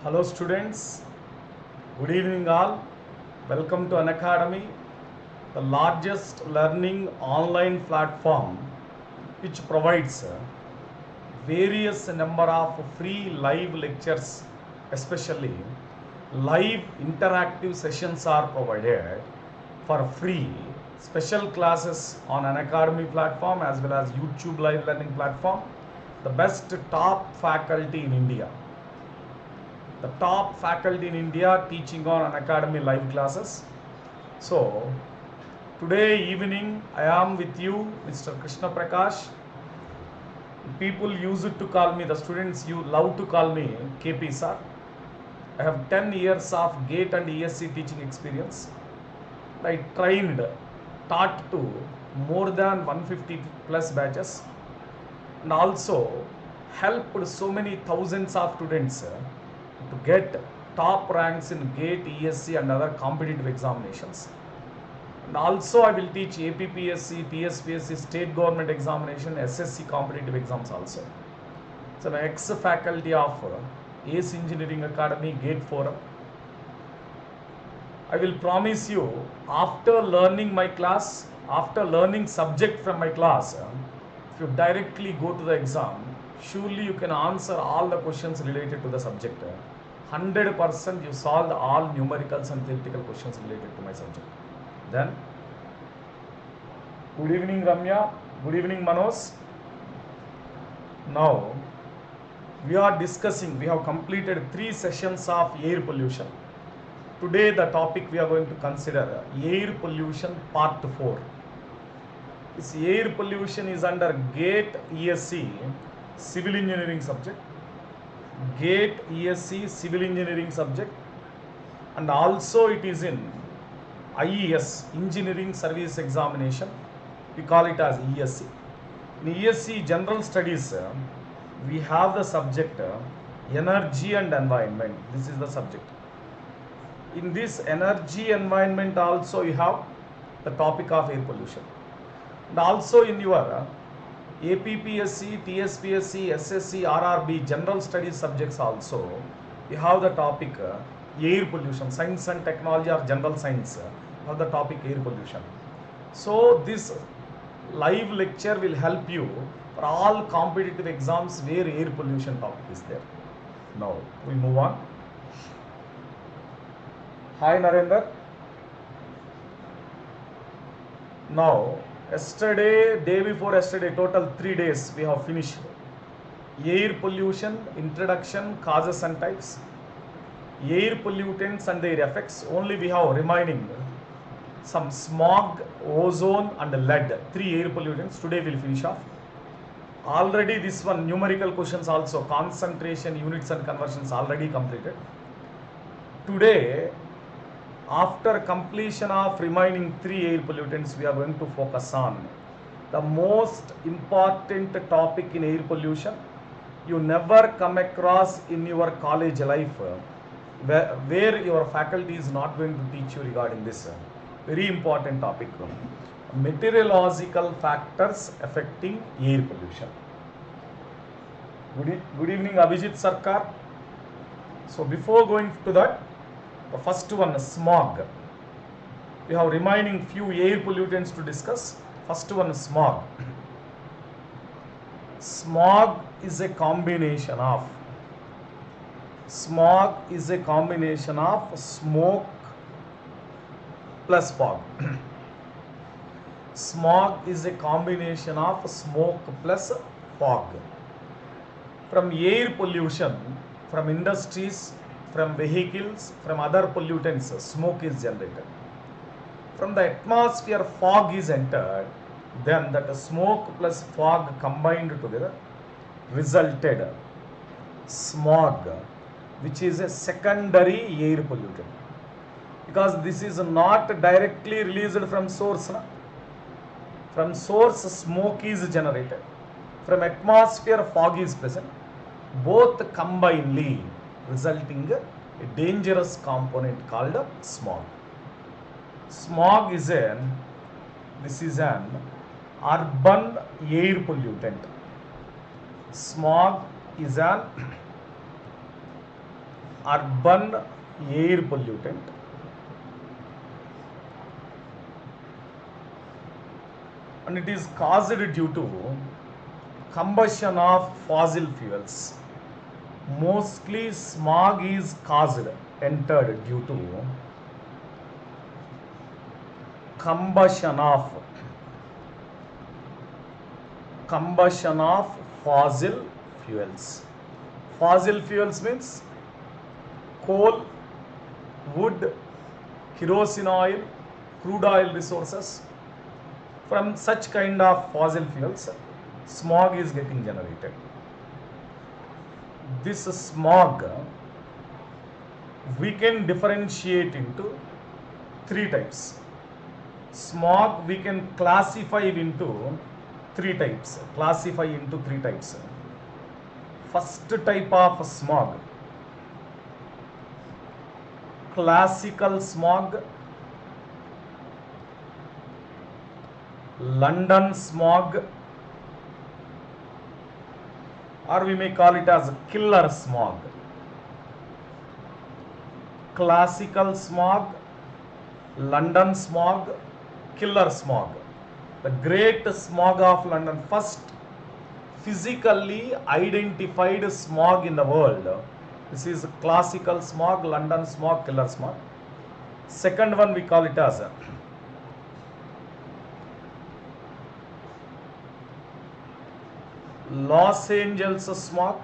Hello students, good evening all. Welcome to Unacademy, the largest learning online platform which provides various number of free live lectures, especially live interactive sessions are provided for free. Special classes on Unacademy platform as well as YouTube live learning platform. The best top faculty in India. The top faculty in India teaching on Unacademy live classes. So, today evening I am with you, Mr. Krishna Prakash. People used to call me, the students you love to call me KP sir. I have 10 years of GATE and ESC teaching experience. I taught to more than 150 plus batches and also helped so many thousands of students to get top ranks in GATE, ESC and other competitive examinations. And also I will teach APPSC, TSPSC, state government examination, SSC competitive exams also. So I'm ex-faculty of ACE Engineering Academy, GATE Forum. I will promise you, after learning my class, after learning subject from my class, if you directly go to the exam, surely you can answer all the questions related to the subject. 100% you solved all numericals and theoretical questions related to my subject. Then, good evening Ramya, good evening Manos. Now, we are discussing, we have completed 3 sessions of air pollution. Today the topic we are going to consider air pollution part 4. This air pollution is under GATE ESC civil engineering subject, GATE ESC civil engineering subject, and also it is in IES engineering service examination. We call it as ESC. In ESC general studies, we have the subject energy and environment. This is the subject. In this energy environment also you have the topic of air pollution. And also in your APPSC, TSPSC, SSC, RRB general studies subjects also you have the topic air pollution, science and technology or general science, you have the topic air pollution. So this live lecture will help you for all competitive exams where air pollution topic is there. Now we move on. Hi Narendra. Now yesterday, day before yesterday, total 3 days we have finished air pollution, introduction, causes and types, air pollutants and their effects. Only we have remaining some smog, ozone and lead, 3 air pollutants. Today we will finish off. Already this one numerical questions also, concentration, units and conversions already completed. Today, after completion of remaining 3 air pollutants, we are going to focus on the most important topic in air pollution you never come across in your college life, where your faculty is not going to teach you regarding this very important topic, meteorological factors affecting air pollution. Good evening Abhijit Sarkar. So before going to that, the first one, smog. We have remaining few air pollutants to discuss. First one, smog. Smog is a combination of smoke plus fog. Smog is a combination of smoke plus fog. From air pollution, from industries, from vehicles, from other pollutants, smoke is generated. From the atmosphere, fog is entered. Then that smoke plus fog combined together resulted smog, which is a secondary air pollutant. Because this is not directly released from source. From source, smoke is generated. From atmosphere, fog is present. Both combinedly resulting a dangerous component called smog. Smog is an urban air pollutant. Smog is an urban air pollutant. And it is caused due to combustion of fossil fuels. Mostly smog is entered due to combustion of fossil fuels. Fossil fuels means coal, wood, kerosene oil, crude oil resources. From such kind of fossil fuels, smog is getting generated. This smog we can differentiate into three types. Smog we can classify into three types. First type of smog, classical smog, London smog, or we may call it as killer smog. Classical smog, London smog, killer smog. The great smog of London, first physically identified smog in the world. This is classical smog, London smog, killer smog. Second one we call it as Los Angeles smog.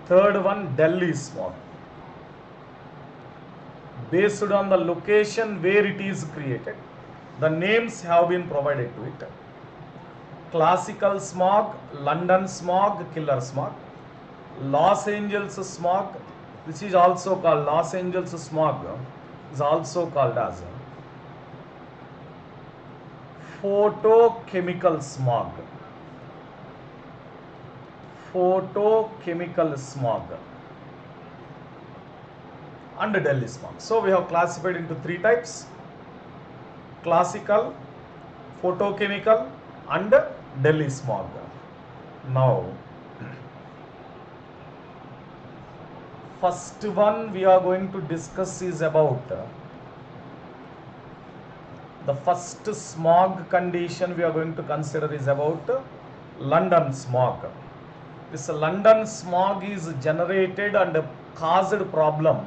Third one, Delhi smog. Based on the location where it is created, the names have been provided to it. Classical smog, London smog, killer smog. Los Angeles smog, this is also called Los Angeles smog, is also called as photochemical smog. Photochemical smog and Delhi smog. So we have classified into three types: classical, photochemical and Delhi smog. Now first one we are going to discuss is about the first smog condition we are going to consider is about London smog. This London smog is generated and caused problem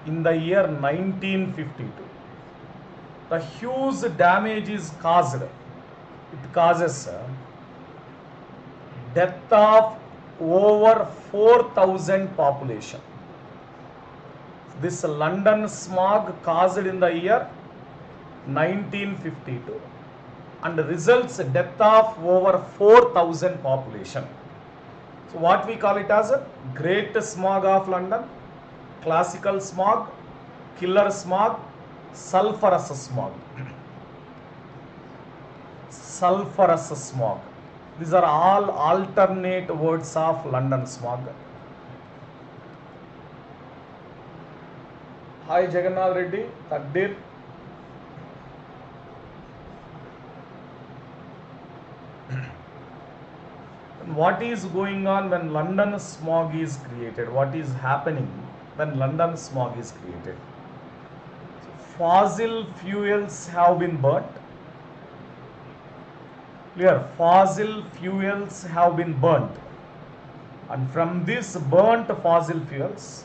in the year 1952. The huge damage is caused. It causes death of over 4,000 population. This London smog caused in the year 1952 and results death of over 4,000 population. So what we call it as a great smog of London, classical smog, killer smog, sulfurous smog. Sulfurous smog. These are all alternate words of London smog. Hi Jagannath Reddy, Takdir. What is going on when London smog is created? What is happening when London smog is created? Fossil fuels have been burnt. Clear? Fossil fuels have been burnt. And from this burnt fossil fuels,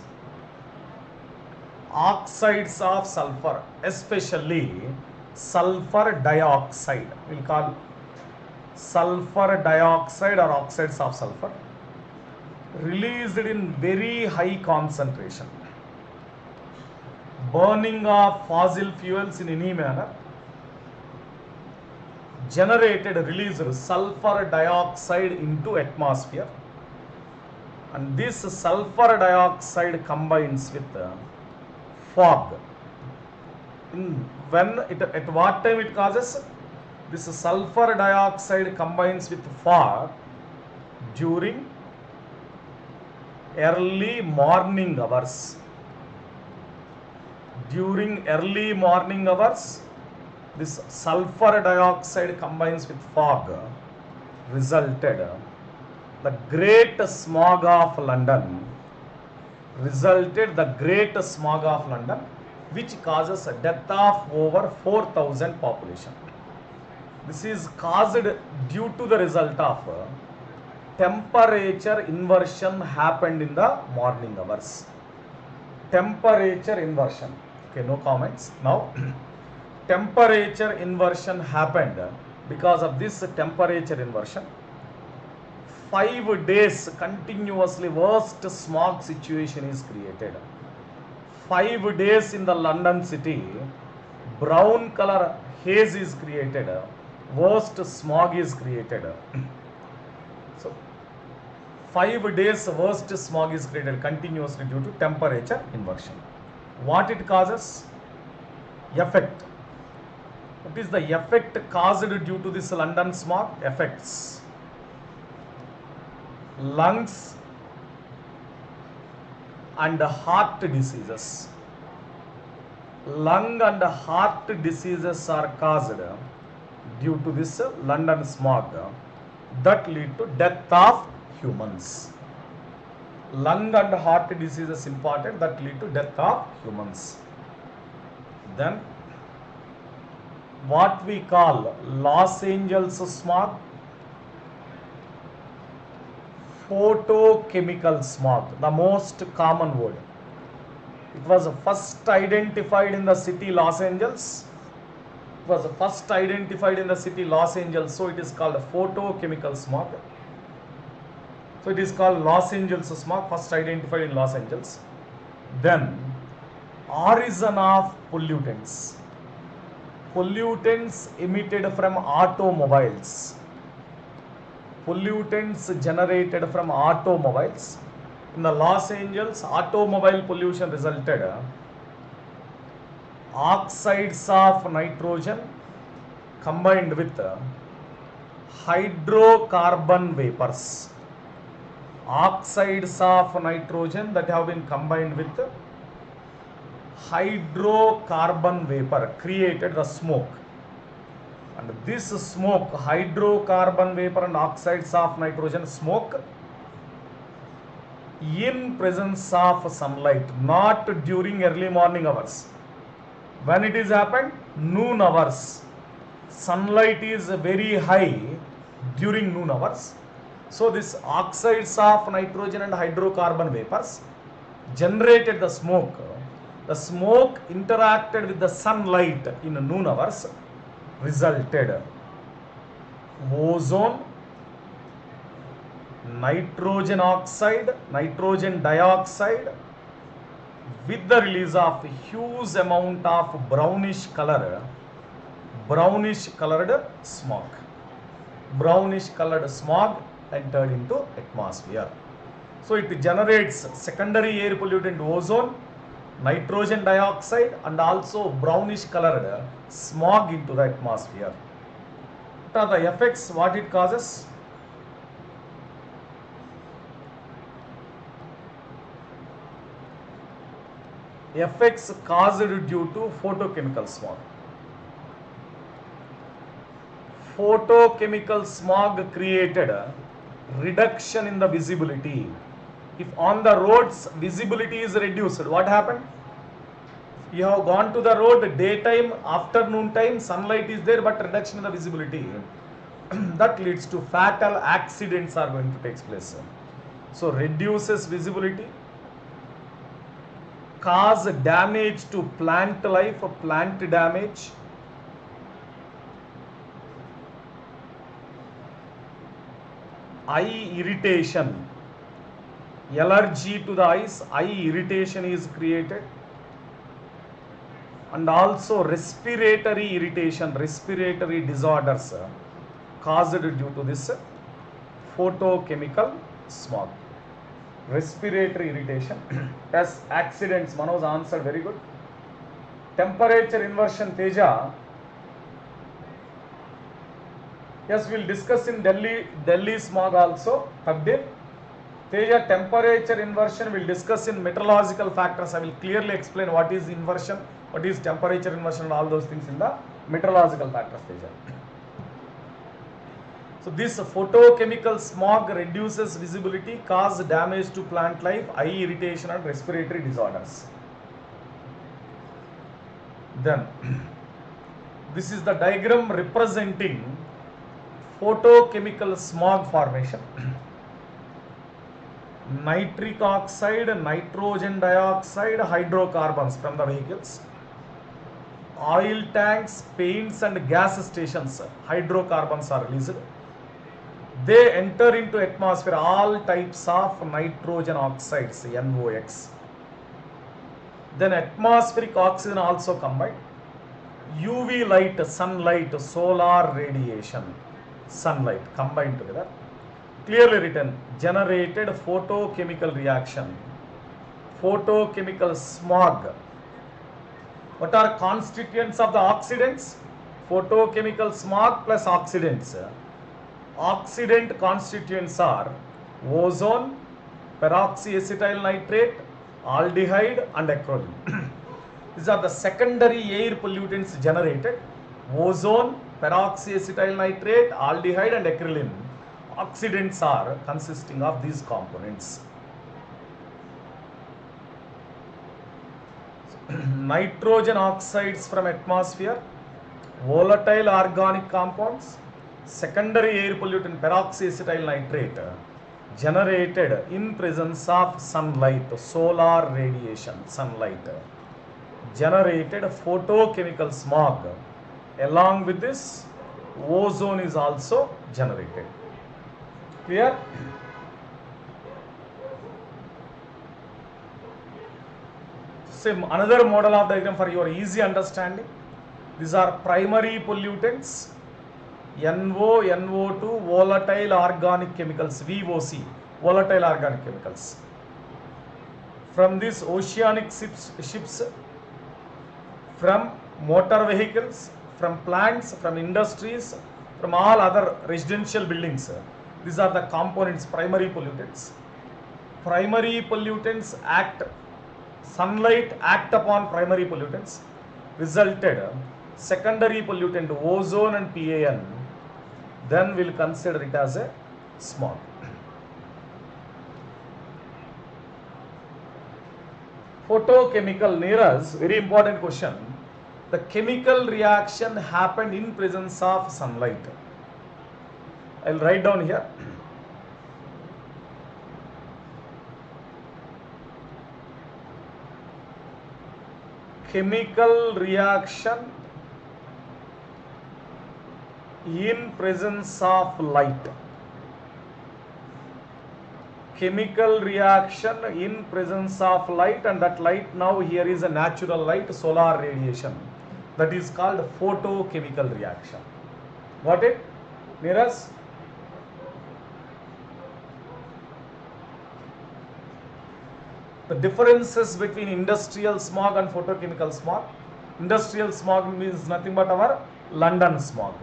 oxides of sulfur, especially sulfur dioxide, we'll call sulfur dioxide or oxides of sulfur, released in very high concentration. Burning of fossil fuels in any manner generated, released sulfur dioxide into atmosphere, and this sulfur dioxide combines with fog. At what time it causes? This sulfur dioxide combines with fog during early morning hours. During early morning hours, this sulfur dioxide combines with fog resulted The Great Smog of London resulted, the Great Smog of London, which causes a death of over 4,000 population. This is caused due to the result of temperature inversion happened in the morning hours. Temperature inversion. Okay, no comments. Now, temperature inversion happened. Because of this temperature inversion, 5 days continuously worst smog situation is created. 5 days in the London city, brown color haze is created. Worst smog is created. So, 5 days worst smog is created continuously due to temperature inversion. What it causes? Effect. What is the effect caused due to this London smog? Effects. Lungs and heart diseases. Lung and heart diseases are caused due to this London smog that lead to death of humans. Lung and heart diseases important that lead to death of humans. Then what we call Los Angeles smog, photochemical smog, the most common word. It was first identified in the city Los Angeles. It was first identified in the city Los Angeles, so it is called a photochemical smog. So it is called Los Angeles smog, first identified in Los Angeles. Then origin of pollutants. Pollutants emitted from automobiles. Pollutants generated from automobiles. In the Los Angeles, automobile pollution resulted oxides of nitrogen combined with hydrocarbon vapors. Oxides of nitrogen that have been combined with hydrocarbon vapor created the smoke. And this smoke, hydrocarbon vapor and oxides of nitrogen smoke in presence of sunlight, not during early morning hours. When it is happened? Noon hours. Sunlight is very high during noon hours. So this oxides of nitrogen and hydrocarbon vapors generated the smoke. The smoke interacted with the sunlight in noon hours, resulted ozone, nitrogen oxide, nitrogen dioxide, with the release of huge amount of brownish colored smog. Brownish colored smog entered into atmosphere. So it generates secondary air pollutant ozone, nitrogen dioxide and also brownish colored smog into the atmosphere. What are the effects? What it causes? Effects caused due to photochemical smog. Photochemical smog created a reduction in the visibility. If on the roads visibility is reduced, what happened? You have gone to the road daytime, afternoon time, sunlight is there, but reduction in the visibility. That leads to fatal accidents are going to take place. So reduces visibility, cause damage to plant life, plant damage, eye irritation, allergy to the eyes, eye irritation is created, and also respiratory irritation, respiratory disorders caused due to this photochemical smog. Respiratory irritation. Yes, accidents. Manoj answered very good. Temperature inversion, Teja. Yes, we'll discuss in Delhi smog also. Tabdir. Teja, temperature inversion we'll discuss in meteorological factors. I will clearly explain what is inversion, what is temperature inversion and all those things in the meteorological factors, Teja. So this photochemical smog reduces visibility, cause damage to plant life, eye irritation and respiratory disorders. Then this is the diagram representing photochemical smog formation. Nitric oxide, nitrogen dioxide, hydrocarbons from the vehicles. Oil tanks, paints and gas stations, hydrocarbons are released. They enter into atmosphere all types of nitrogen oxides, NOx. Then atmospheric oxygen also combined. UV light, sunlight, solar radiation, sunlight combined together. Clearly written, generated photochemical reaction, photochemical smog. What are constituents of the oxidants? Photochemical smog plus oxidants. Oxidant constituents are ozone, peroxyacetyl nitrate, aldehyde and acrolein. These are the secondary air pollutants generated. Ozone, peroxyacetyl nitrate, aldehyde and acrolein. Oxidants are consisting of these components. Nitrogen oxides from atmosphere, volatile organic compounds, secondary air pollutant peroxyacetyl nitrate generated in presence of sunlight, solar radiation, sunlight generated photochemical smog. Along with this, ozone is also generated. Clear? Same another model of diagram for your easy understanding. These are primary pollutants, NO, NO2, volatile organic chemicals, VOC, volatile organic chemicals. From these oceanic ships, from motor vehicles, from plants, from industries, from all other residential buildings. These are the components, primary pollutants. Primary pollutants act, sunlight act upon primary pollutants, resulted secondary pollutant ozone and PAN, then we'll consider it as a smog. Photochemical, near us, very important question. The chemical reaction happened in presence of sunlight. I'll write down here. Chemical reaction in presence of light. Chemical reaction in presence of light, and that light now here is a natural light, solar radiation. That is called photochemical reaction. Got it? Near us? The differences between industrial smog and photochemical smog. Industrial smog means nothing but our London smog.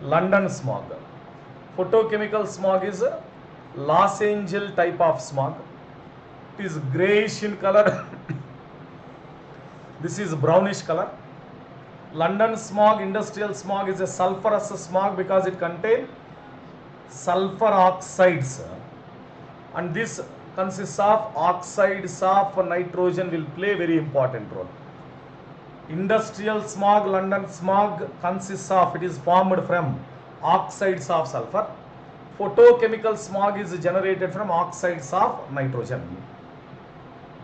London smog. Photochemical smog is a Los Angeles type of smog. It is greyish in color. This is brownish color. London smog, industrial smog, is a sulfurous smog because it contains sulfur oxides, and this consists of oxides of nitrogen will play very important role. Industrial smog, London smog consists of, it is formed from oxides of sulfur. Photochemical smog is generated from oxides of nitrogen.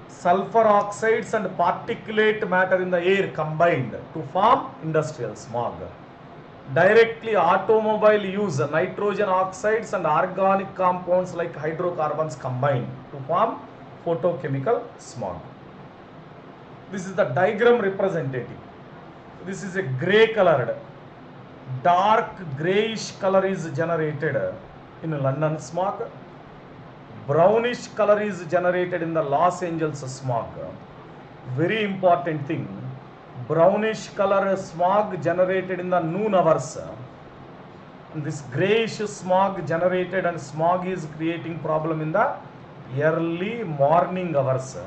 Sulfur oxides and particulate matter in the air combined to form industrial smog. Directly automobile use nitrogen oxides and organic compounds like hydrocarbons combined to form photochemical smog. This is the diagram representative. This is a grey colored, dark greyish color is generated in London smog. Brownish color is generated in the Los Angeles smog. Very important thing, brownish color smog generated in the noon hours. And this greyish smog generated, and smog is creating problem in the early morning hours.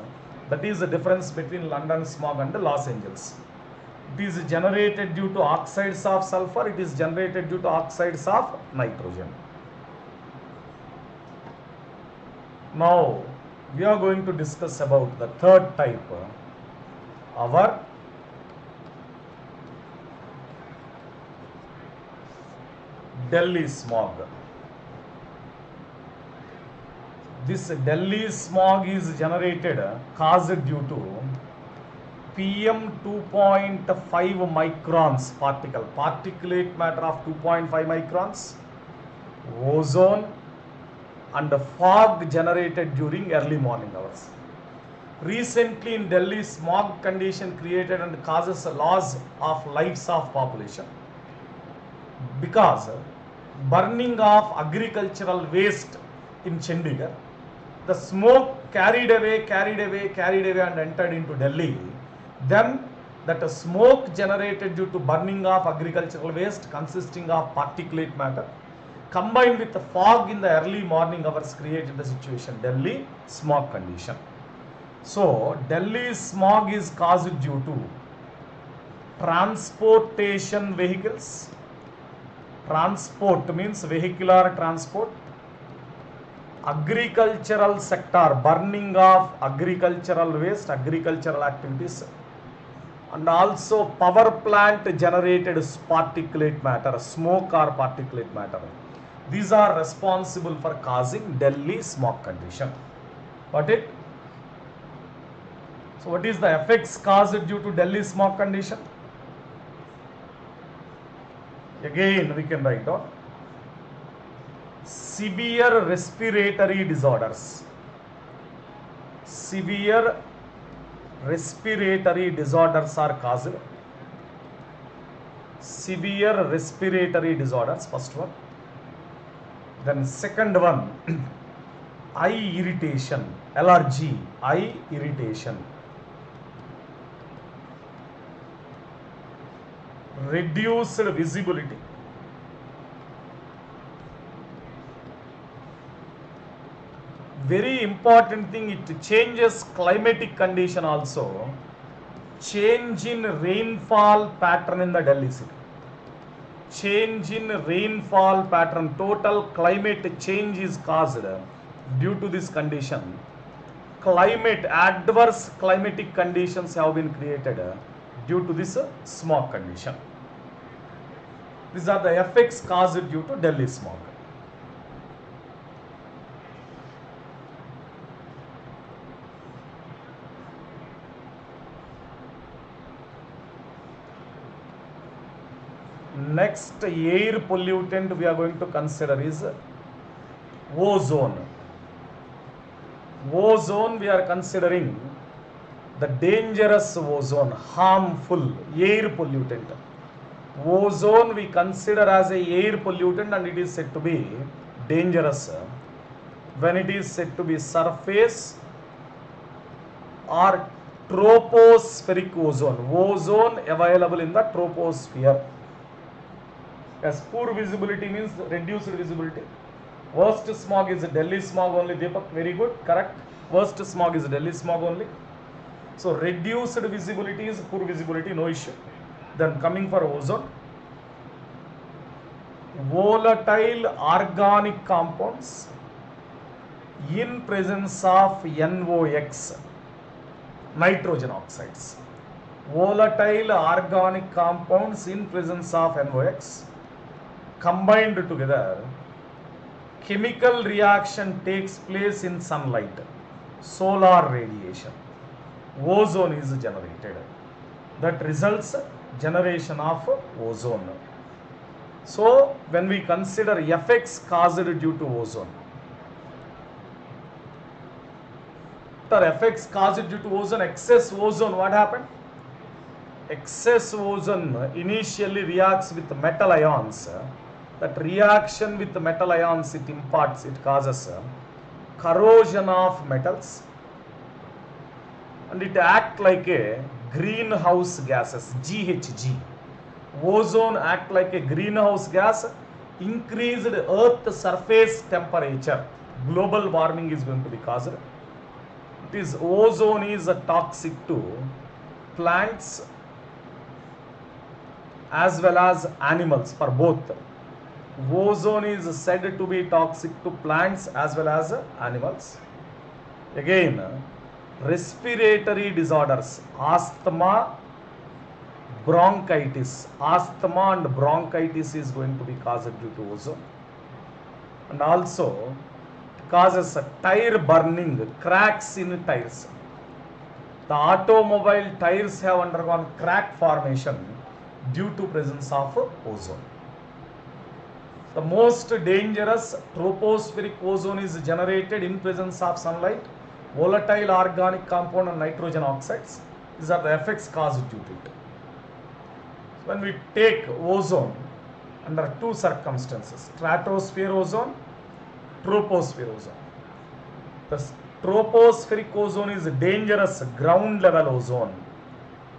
That is the difference between London smog and Los Angeles. It is generated due to oxides of sulfur, it is generated due to oxides of nitrogen. Now we are going to discuss about the third type, our Delhi smog. This Delhi smog is generated, caused due to PM 2.5 microns particulate matter of 2.5 microns, ozone and fog generated during early morning hours. Recently in Delhi, smog condition created and causes a loss of lives of population because burning of agricultural waste in Chandigarh, the smoke carried away and entered into Delhi. Then that smoke generated due to burning of agricultural waste consisting of particulate matter combined with the fog in the early morning hours created the situation Delhi smog condition. So Delhi smog is caused due to transportation vehicles. Transport means vehicular transport. Agricultural sector, burning of agricultural waste, agricultural activities, and also power plant generated particulate matter, smoke or particulate matter. These are responsible for causing Delhi smog condition. Got it? So what is the effects caused due to Delhi smog condition? Again we can write down severe respiratory disorders. Severe respiratory disorders are caused. Severe respiratory disorders, first one. Then second one, eye irritation, allergy, eye irritation. Reduced visibility. Very important thing, it changes climatic condition also. Change in rainfall pattern in the Delhi city. Change in rainfall pattern, total climate change is caused due to this condition. Climate, adverse climatic conditions have been created due to this smog condition. These are the effects caused due to Delhi smog. Next air pollutant we are going to consider is ozone. Ozone we are considering the dangerous ozone, harmful air pollutant. Ozone we consider as a air pollutant and it is said to be dangerous when it is said to be surface or tropospheric ozone. Ozone available in the troposphere. As poor visibility means reduced visibility. Worst smog is Delhi smog only, Deepak, very good, correct. Worst smog is Delhi smog only. So reduced visibility is poor visibility, no issue. Then coming for ozone, volatile organic compounds in presence of NOx, nitrogen oxides. Volatile organic compounds in presence of NOx combined together, chemical reaction takes place in sunlight, solar radiation. Ozone is generated. That results generation of ozone. So when we consider effects caused due to ozone, the effects caused due to ozone, excess ozone, what happened? Excess ozone initially reacts with metal ions. That reaction with the metal ions, it imparts, it causes corrosion of metals and it acts like a greenhouse gases, GHG. Ozone act like a greenhouse gas, increased earth surface temperature, global warming is going to be caused. It is ozone is toxic to plants as well as animals, for both. Ozone is said to be toxic to plants as well as animals. Again, respiratory disorders, asthma, bronchitis. Asthma and bronchitis is going to be caused due to ozone. And also causes tire burning, cracks in tires. The automobile tires have undergone crack formation due to presence of ozone. The most dangerous tropospheric ozone is generated in presence of sunlight, volatile organic compound and nitrogen oxides. These are the effects caused due to it. When we take ozone under two circumstances, stratosphere ozone, troposphere ozone. The tropospheric ozone is dangerous ground level ozone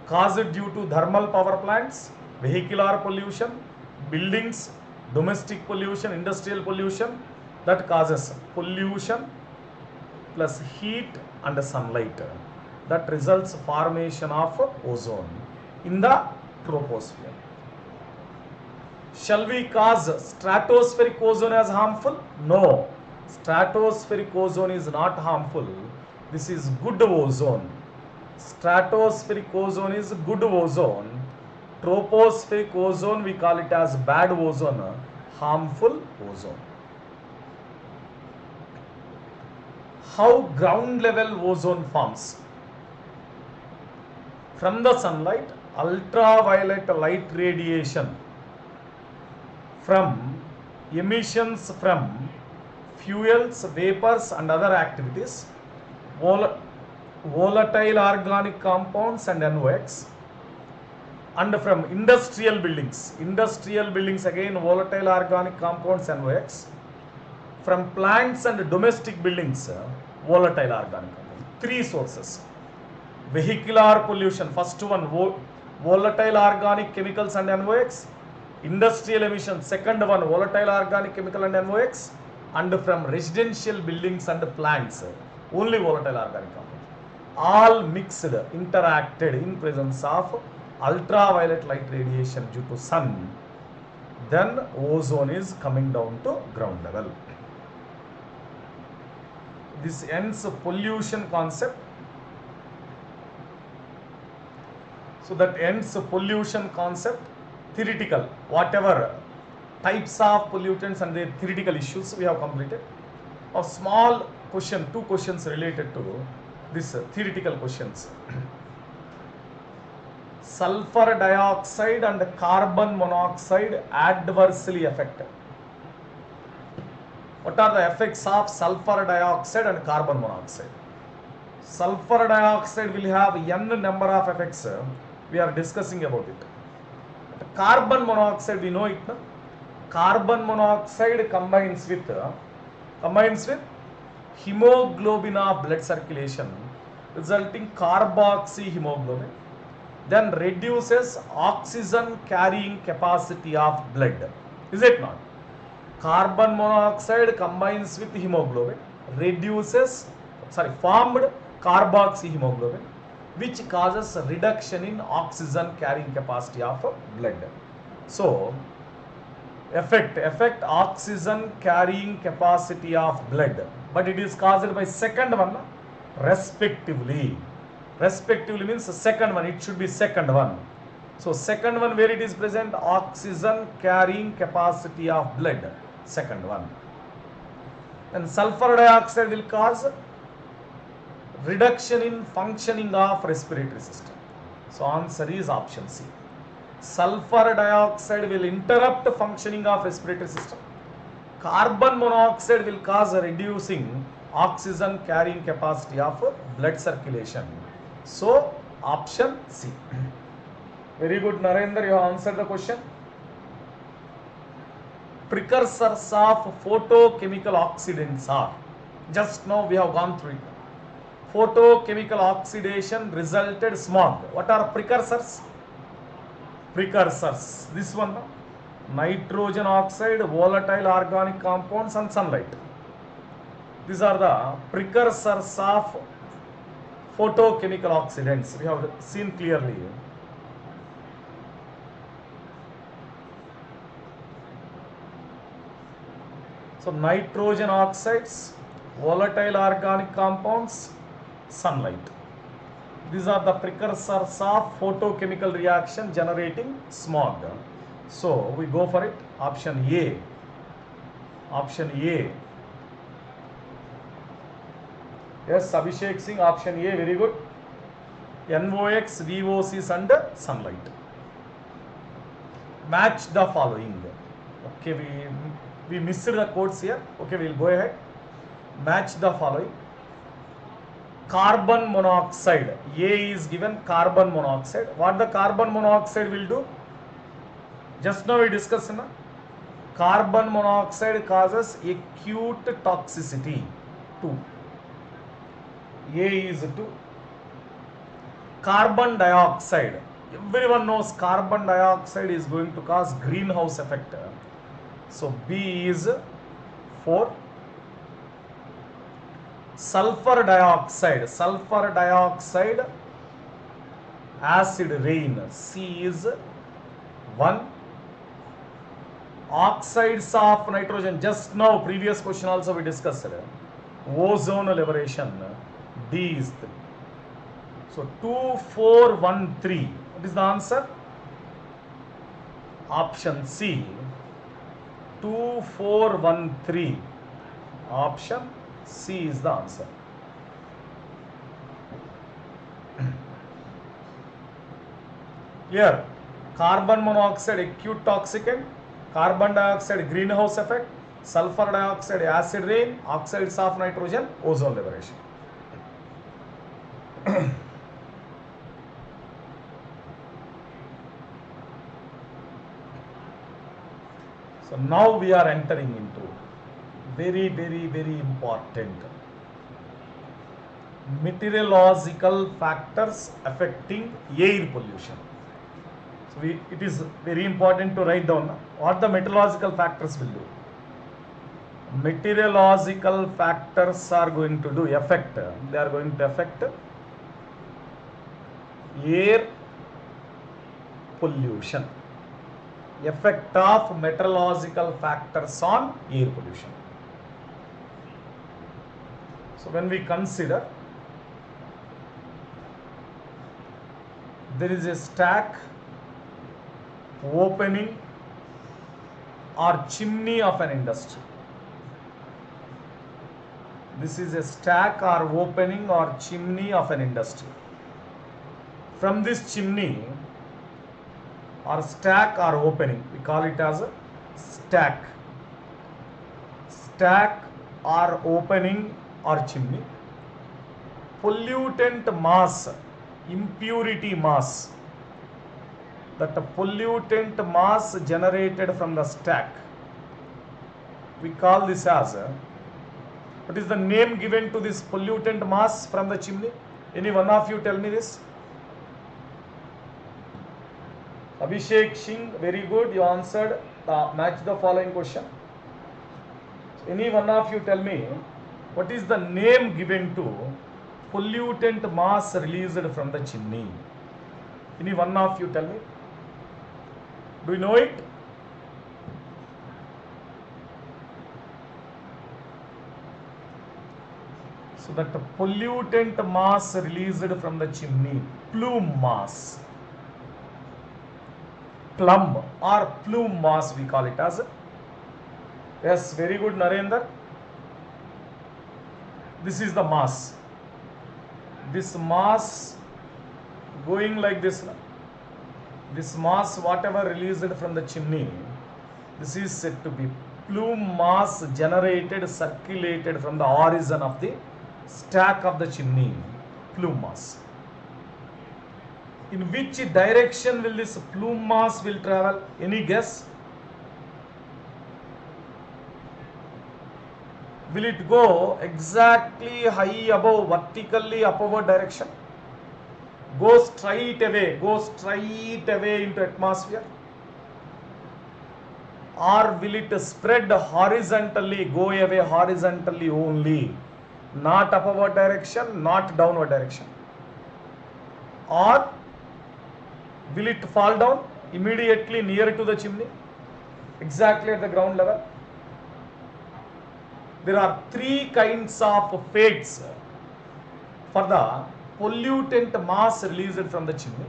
caused due to thermal power plants, vehicular pollution, buildings, domestic pollution, industrial pollution, that causes pollution plus heat and sunlight, that results formation of ozone in the troposphere. Shall we cause stratospheric ozone as harmful? No. Stratospheric ozone is not harmful. This is good ozone. Stratospheric ozone is good ozone. Tropospheric ozone, we call it as bad ozone, harmful ozone. How ground level ozone forms? From the sunlight, ultraviolet light radiation, from emissions from fuels, vapors and other activities, volatile organic compounds and NOx, and from industrial buildings again volatile organic compounds NOx, from plants and domestic buildings volatile organic compounds. Three sources. Vehicular pollution, first one volatile organic chemicals and NOx, industrial emissions, second one volatile organic chemical and NOx, and from residential buildings and plants only volatile organic compounds, all mixed, interacted in presence of ultraviolet light radiation due to sun, then ozone is coming down to ground level. This ends pollution concept. So that ends pollution concept, theoretical, whatever types of pollutants and their theoretical issues we have completed. A small question, two questions related to this theoretical questions. Sulfur dioxide and carbon monoxide adversely affect. What are the effects of sulfur dioxide and carbon monoxide? Sulfur dioxide will have n number of effects. We are discussing about it. Carbon monoxide, we know it. No? Carbon monoxide combines with hemoglobin of blood circulation, resulting carboxyhemoglobin, then reduces oxygen carrying capacity of blood. Is it not? Carbon monoxide combines with hemoglobin, formed carboxyhemoglobin, which causes reduction in oxygen carrying capacity of blood. So, affect oxygen carrying capacity of blood, but it is caused by second one, respectively. Respectively means second one, it should be second one. So, second one where it is present, oxygen carrying capacity of blood, second one. And sulfur dioxide will cause reduction in functioning of respiratory system. So, answer is option C. Sulfur dioxide will interrupt functioning of respiratory system. Carbon monoxide will cause reducing oxygen carrying capacity of blood circulation. So, option C. Very good, Narendra, you have answered the question. Precursors of photochemical oxidants are, just now we have gone through it. Photochemical oxidation resulted smog. What are precursors? Precursors, this one, nitrogen oxide, volatile organic compounds and sunlight. These are the precursors of photochemical oxidants. We have seen clearly. So nitrogen oxides, volatile organic compounds, sunlight. These are the precursors of photochemical reaction generating smog. So we go for it. Option A. Option A. Yes, Abhishek Singh, option A, very good. NOx, VOCs and sunlight. Match the following. Okay, we missed the codes here. Okay, we'll go ahead. Match the following. Carbon monoxide. A is given carbon monoxide. What the carbon monoxide will do? Just now we discussed. Na? Carbon monoxide causes acute toxicity. 2. A is 2. Carbon dioxide. Everyone knows carbon dioxide is going to cause greenhouse effect. So B is 4. Sulfur dioxide. Sulfur dioxide, acid rain. C is 1. Oxides of nitrogen. Just now, previous question also we discussed. Ozone liberation. D is 3. So 2413. What is the answer? Option C. 2413. Option C is the answer. Here, carbon monoxide acute toxicant, carbon dioxide greenhouse effect, sulfur dioxide acid rain, oxides of nitrogen ozone liberation. So now we are entering into very important meteorological factors affecting air pollution. So it is very important to write down what the meteorological factors will do. Meteorological factors are going to do affect. They are going to affect air pollution. Effect of meteorological factors on air pollution. So when we consider, there is a stack, opening or chimney of an industry. This is a stack or opening or chimney of an industry. From this chimney or stack or opening, we call it as a stack. Stack or opening or chimney. Pollutant mass, impurity mass. That pollutant mass generated from the stack, we call this as what is the name given to this pollutant mass from the chimney? Any one of you tell me this? Abhishek Singh, very good, you answered. Match the following question. Any one of you tell me what is the name given to pollutant mass released from the chimney? Any one of you tell me? Do you know it? So that pollutant mass released from the chimney, plume mass. Plum or plume mass we call it as. Yes, very good Narendra. This is the mass. This mass going like this. This mass, whatever released from the chimney, this is said to be plume mass generated, circulated from the origin of the stack of the chimney, plume mass. In which direction will this plume mass will travel? Any guess? Will it go exactly high above, vertically upward direction? Go straight away into atmosphere? Or will it spread horizontally, go away horizontally only? Not upward direction, not downward direction? Or will it fall down immediately near to the chimney? Exactly at the ground level? there are three kinds of fates for the pollutant mass released from the chimney.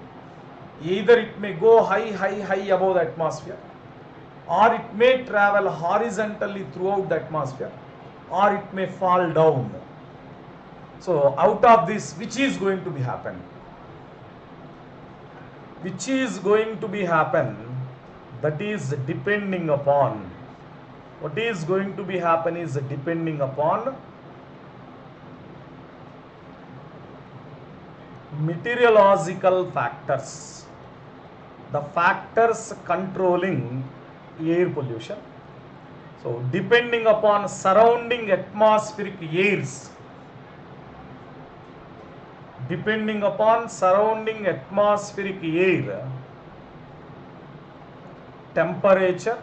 Either it may go high above the atmosphere, or it may travel horizontally throughout the atmosphere, or it may fall down. So out of this, which is going to be happen? Which is going to be happen? That is depending upon, what is going to be happen is depending upon meteorological factors, the factors controlling air pollution. So depending upon surrounding atmospheric airs, depending upon surrounding atmospheric air, temperature,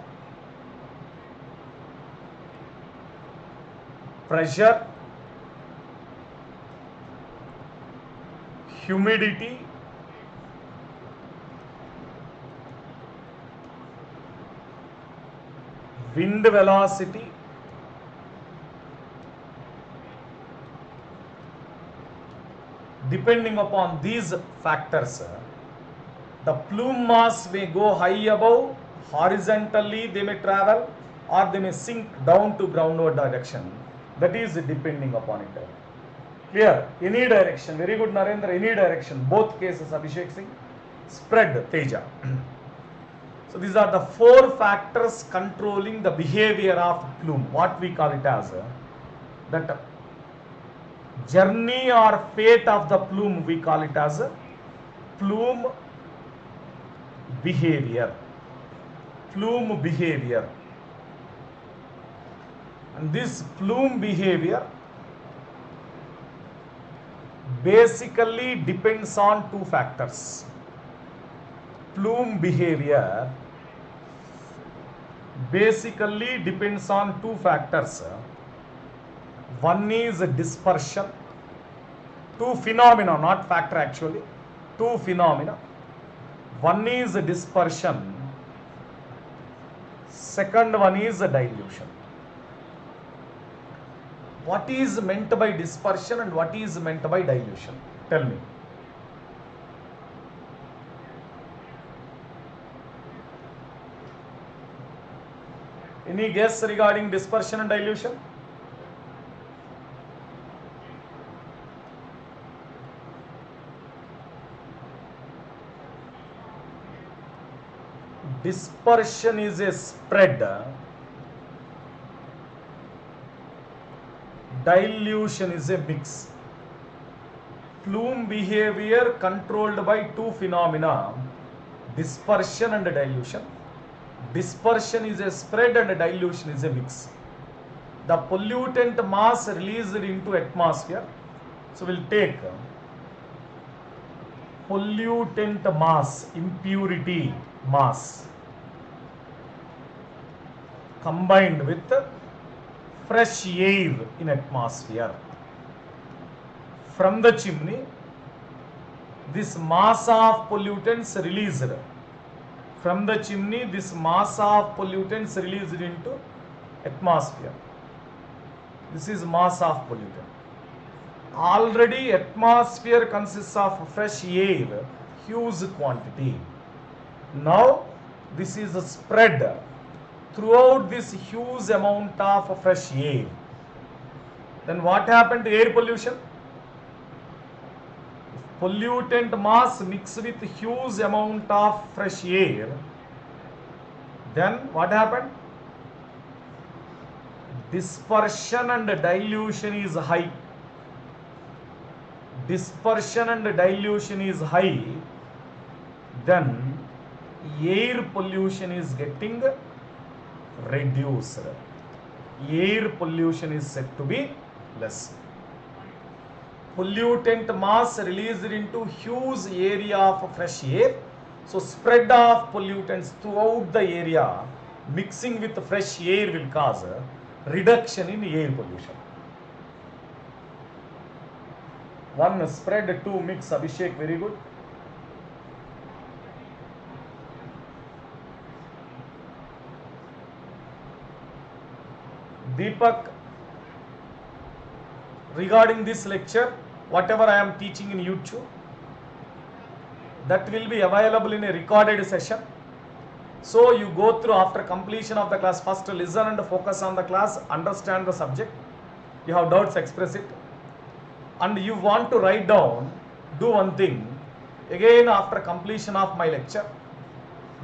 pressure, humidity, wind velocity, depending upon these factors, the plume mass may go high above, horizontally they may travel, or they may sink down to groundward direction. That is depending upon it. Clear? Any direction. Very good, Narendra. Any direction. Both cases, Abhishek Singh. Spread, Teja. So these are the four factors controlling the behavior of plume. What we call it as that journey or fate of the plume, we call it as plume behavior. Plume behavior. And this plume behavior basically depends on two factors. Plume behavior basically depends on two factors. One is dispersion, two phenomena, not factor actually, two phenomena. One is dispersion, second one is dilution. What is meant by dispersion and what is meant by dilution? Tell me. Any guess regarding dispersion and dilution? Dispersion is a spread. Dilution is a mix. Plume behavior controlled by two phenomena, dispersion and dilution. Dispersion is a spread and dilution is a mix. The pollutant mass released into atmosphere. So we'll take pollutant mass, impurity mass combined with fresh air in atmosphere. From the chimney, this mass of pollutants released. From the chimney, this mass of pollutants released into atmosphere. This is mass of pollutant. Already atmosphere consists of fresh air, huge quantity. Now this is spread throughout this huge amount of fresh air. Then what happened to air pollution? If pollutant mass mixed with huge amount of fresh air, then what happened? Dispersion and dilution is high. Dispersion and dilution is high, then air pollution is getting reduced. Air pollution is said to be less. Pollutant mass released into huge area of fresh air. So spread of pollutants throughout the area mixing with fresh air will cause a reduction in air pollution. One spread, two mix. Abhishek, very good. Deepak, regarding this lecture, whatever I am teaching in YouTube, that will be available in a recorded session. So you go through after completion of the class, first listen and focus on the class, understand the subject. You have doubts, express it. And you want to write down, do one thing. Again, after completion of my lecture,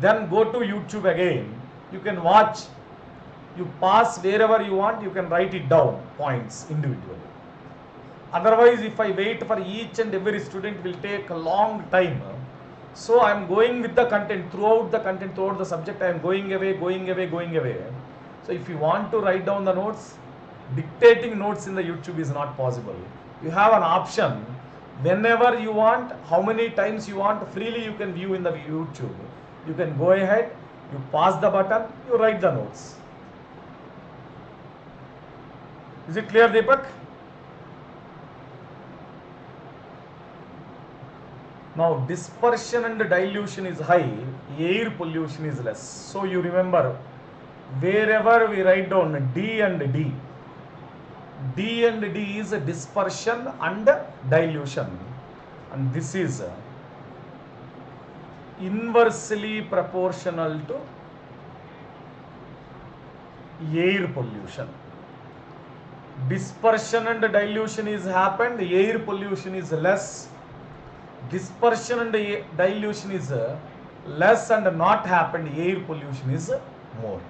then go to YouTube again. You can watch, you pause wherever you want, you can write it down, points individually. Otherwise, if I wait for each and every student, will take a long time. So I am going with the content, throughout the subject, I am going away. So if you want to write down the notes, dictating notes in the YouTube is not possible. You have an option, whenever you want, how many times you want, freely you can view in the YouTube. You can go ahead, you pause the button, you write the notes. Is it clear, Deepak? Now dispersion and dilution is high, air pollution is less. So you remember, wherever we write down D and D, D and D is dispersion and dilution, and this is inversely proportional to air pollution. Dispersion and dilution is happened, air pollution is less. Dispersion and dilution is less and not happened, air pollution is more.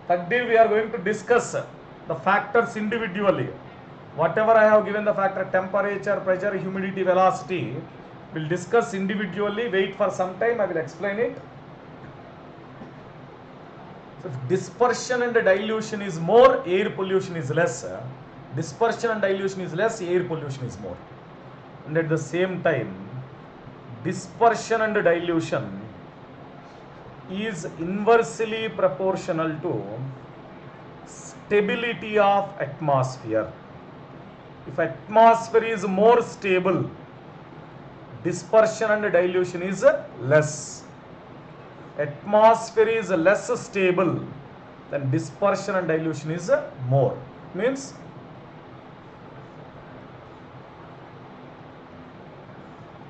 Third day we are going to discuss the factors individually. Whatever I have given the factor, temperature, pressure, humidity, velocity, we'll discuss individually. Wait for some time, I will explain it. So if dispersion and dilution is more, air pollution is less. Dispersion and dilution is less, air pollution is more. And at the same time, dispersion and dilution is inversely proportional to stability of atmosphere. If atmosphere is more stable, dispersion and dilution is less. Atmosphere is less stable, then dispersion and dilution is more. Means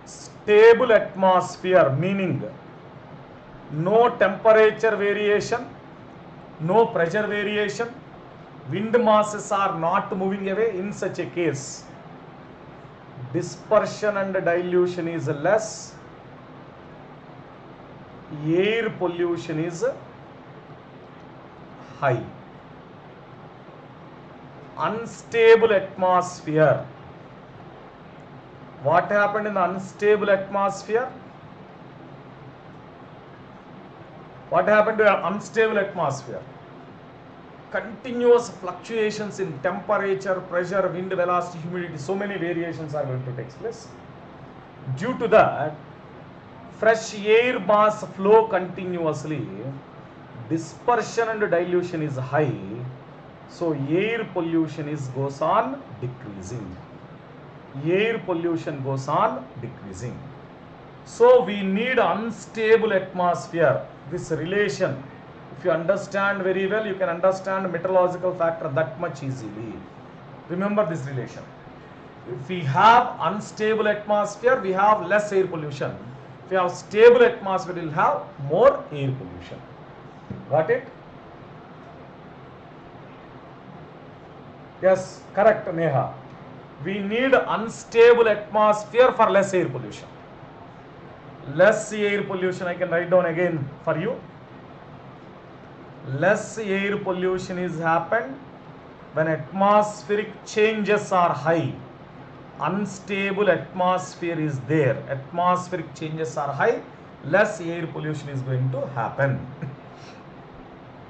stable atmosphere, meaning no temperature variation, no pressure variation, wind masses are not moving away. In such a case, dispersion and dilution is less, air pollution is high. Unstable atmosphere. What happened in the unstable atmosphere? What happened to an unstable atmosphere? Continuous fluctuations in temperature, pressure, wind velocity, humidity, so many variations are going to take place. Due to that, fresh air mass flow continuously, dispersion and dilution is high, so air pollution goes on decreasing. Air pollution goes on decreasing. So we need unstable atmosphere. This relation, if you understand very well, you can understand meteorological factor that much easily. Remember this relation. If we have unstable atmosphere, we have less air pollution. If we have stable atmosphere, we will have more air pollution. Got it? Yes, correct, Neha. We need unstable atmosphere for less air pollution. Less air pollution, I can write down again for you. Less air pollution is happened when atmospheric changes are high. Unstable atmosphere is there. Atmospheric changes are high. Less air pollution is going to happen.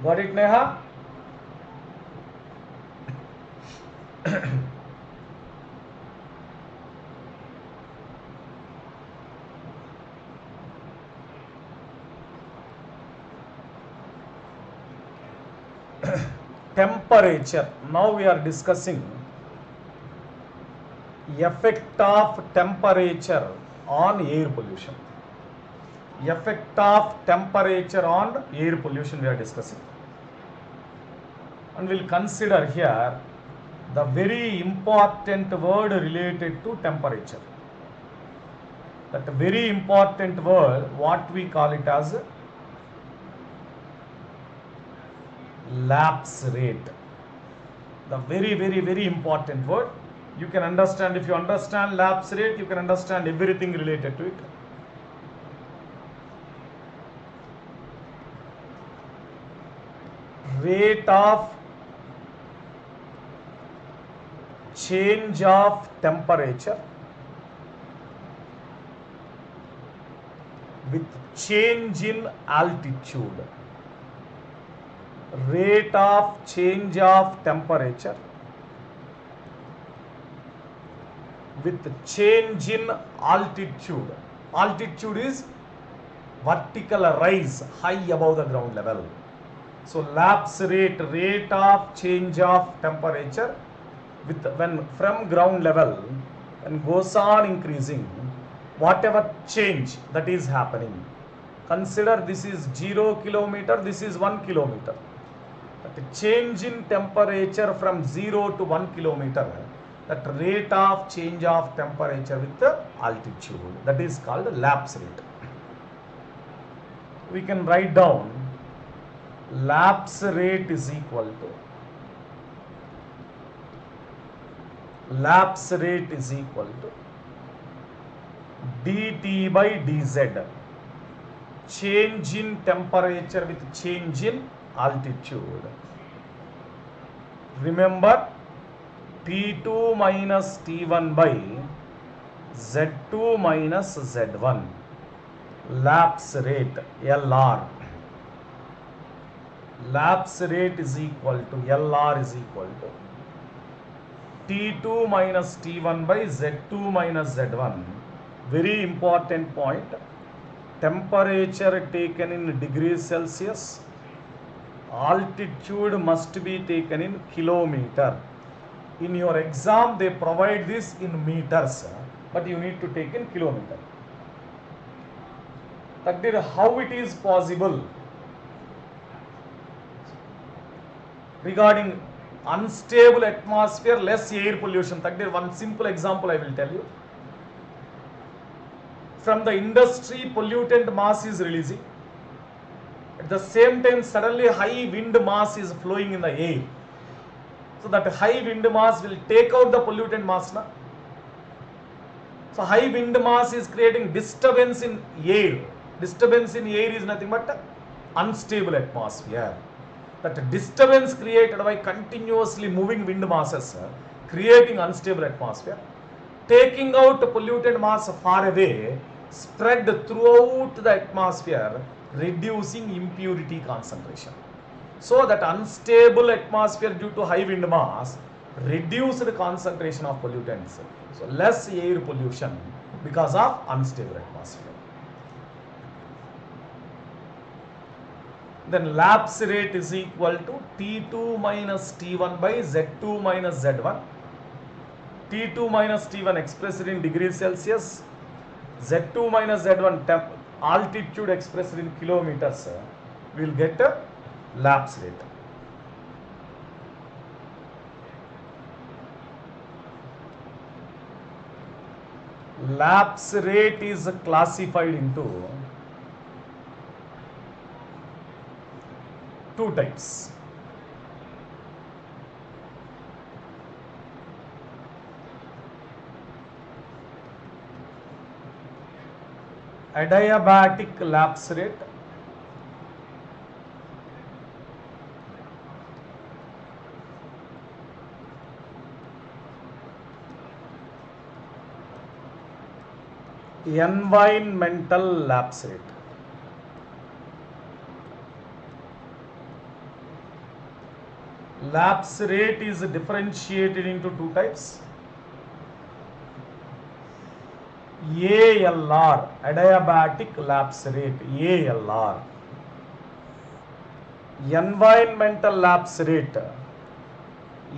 Got it, Neha? Temperature. Now we are discussing effect of temperature on air pollution. Effect of temperature on air pollution we are discussing. and we'll consider here the very important word related to temperature. That very important word, what we call it as lapse rate. The very important word. You can understand, if you understand lapse rate, you can understand everything related to it. Rate of change of temperature with change in altitude. Rate of change of temperature with change in altitude. Altitude is vertical rise high above the ground level. So lapse rate, rate of change of temperature with when from ground level and goes on increasing, whatever change that is happening. Consider this is 0 kilometer, this is 1 kilometer. But the change in temperature from 0 to 1 kilometer, that rate of change of temperature with the altitude, that is called lapse rate. We can write down lapse rate is equal to dt by dz, change in temperature with change in altitude. Remember, T2 minus T1 by Z2 minus Z1, lapse rate LR. Lapse rate is equal to LR is equal to T2 minus T1 by Z2 minus Z1. Very important point. Temperature taken in degrees Celsius. Altitude must be taken in kilometer. In your exam, they provide this in meters, but you need to take in kilometer. That is how it is possible. Regarding unstable atmosphere, less air pollution. That is one simple example I will tell you. From the industry, pollutant mass is releasing. At the same time, suddenly high wind mass is flowing in the air. So that high wind mass will take out the pollutant mass. Na? So high wind mass is creating disturbance in air. Disturbance in air is nothing but unstable atmosphere. That disturbance created by continuously moving wind masses, creating unstable atmosphere, taking out the pollutant mass far away, spread throughout the atmosphere, reducing impurity concentration. So that unstable atmosphere due to high wind mass reduced concentration of pollutants. So less air pollution because of unstable atmosphere. Then lapse rate is equal to T2 minus T1 by Z2 minus Z1. T2 minus T1 expressed in degrees Celsius. Z2 minus Z1 altitude expressed in kilometers. We will get a lapse rate. Lapse rate is classified into two types. Adiabatic lapse rate environmental lapse rate. Lapse rate is differentiated into two types. ALR, adiabatic lapse rate, ALR. Environmental lapse rate,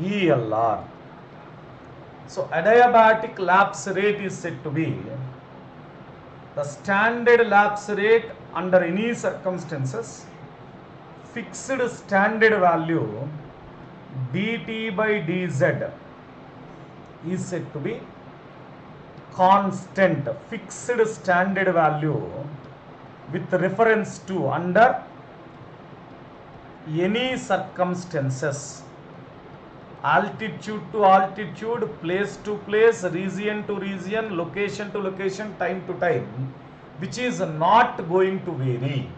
ELR. So adiabatic lapse rate is said to be the standard lapse rate under any circumstances, fixed standard value dt by dz is said to be constant, fixed standard value with reference to under any circumstances, altitude to altitude, place to place, region to region, location to location, time to time, which is not going to vary.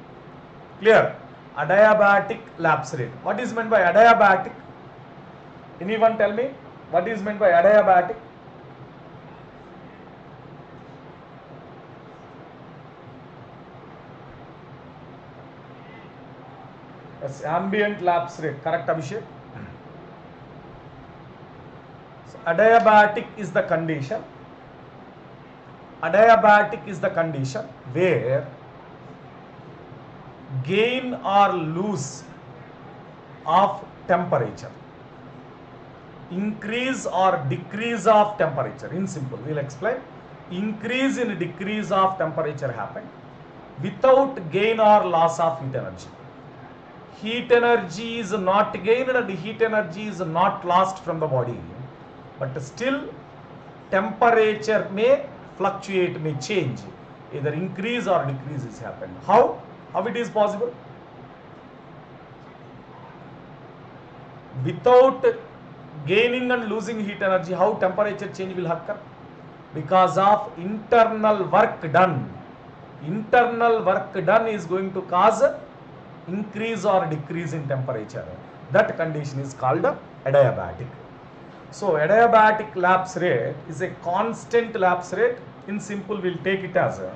Clear? Adiabatic lapse rate. What is meant by adiabatic? Anyone tell me what is meant by adiabatic? Yes, ambient lapse rate. Correct, Abhishek? So, adiabatic is the condition. Adiabatic is the condition where gain or loss of temperature, increase or decrease of temperature, in simple we will explain, increase and decrease of temperature happen without gain or loss of heat energy. Heat energy is not gained and heat energy is not lost from the body, but still temperature may fluctuate, may change, either increase or decrease is happened. How it is possible? Without gaining and losing heat energy, how temperature change will occur? Because of internal work done. Internal work done is going to cause increase or decrease in temperature. That condition is called adiabatic. So adiabatic lapse rate is a constant lapse rate. In simple, we'll take it as a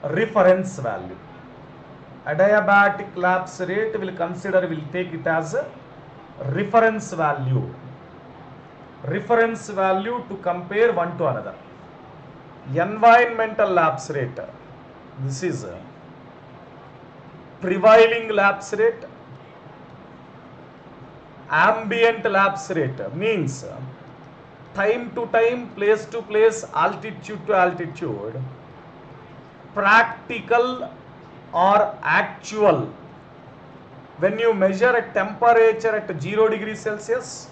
reference value. Adiabatic lapse rate will take it as a reference value. Reference value to compare one to another. Environmental lapse rate. This is a prevailing lapse rate. Ambient lapse rate means time to time, place to place, altitude to altitude, practical or actual. When you measure a temperature at 0 degrees Celsius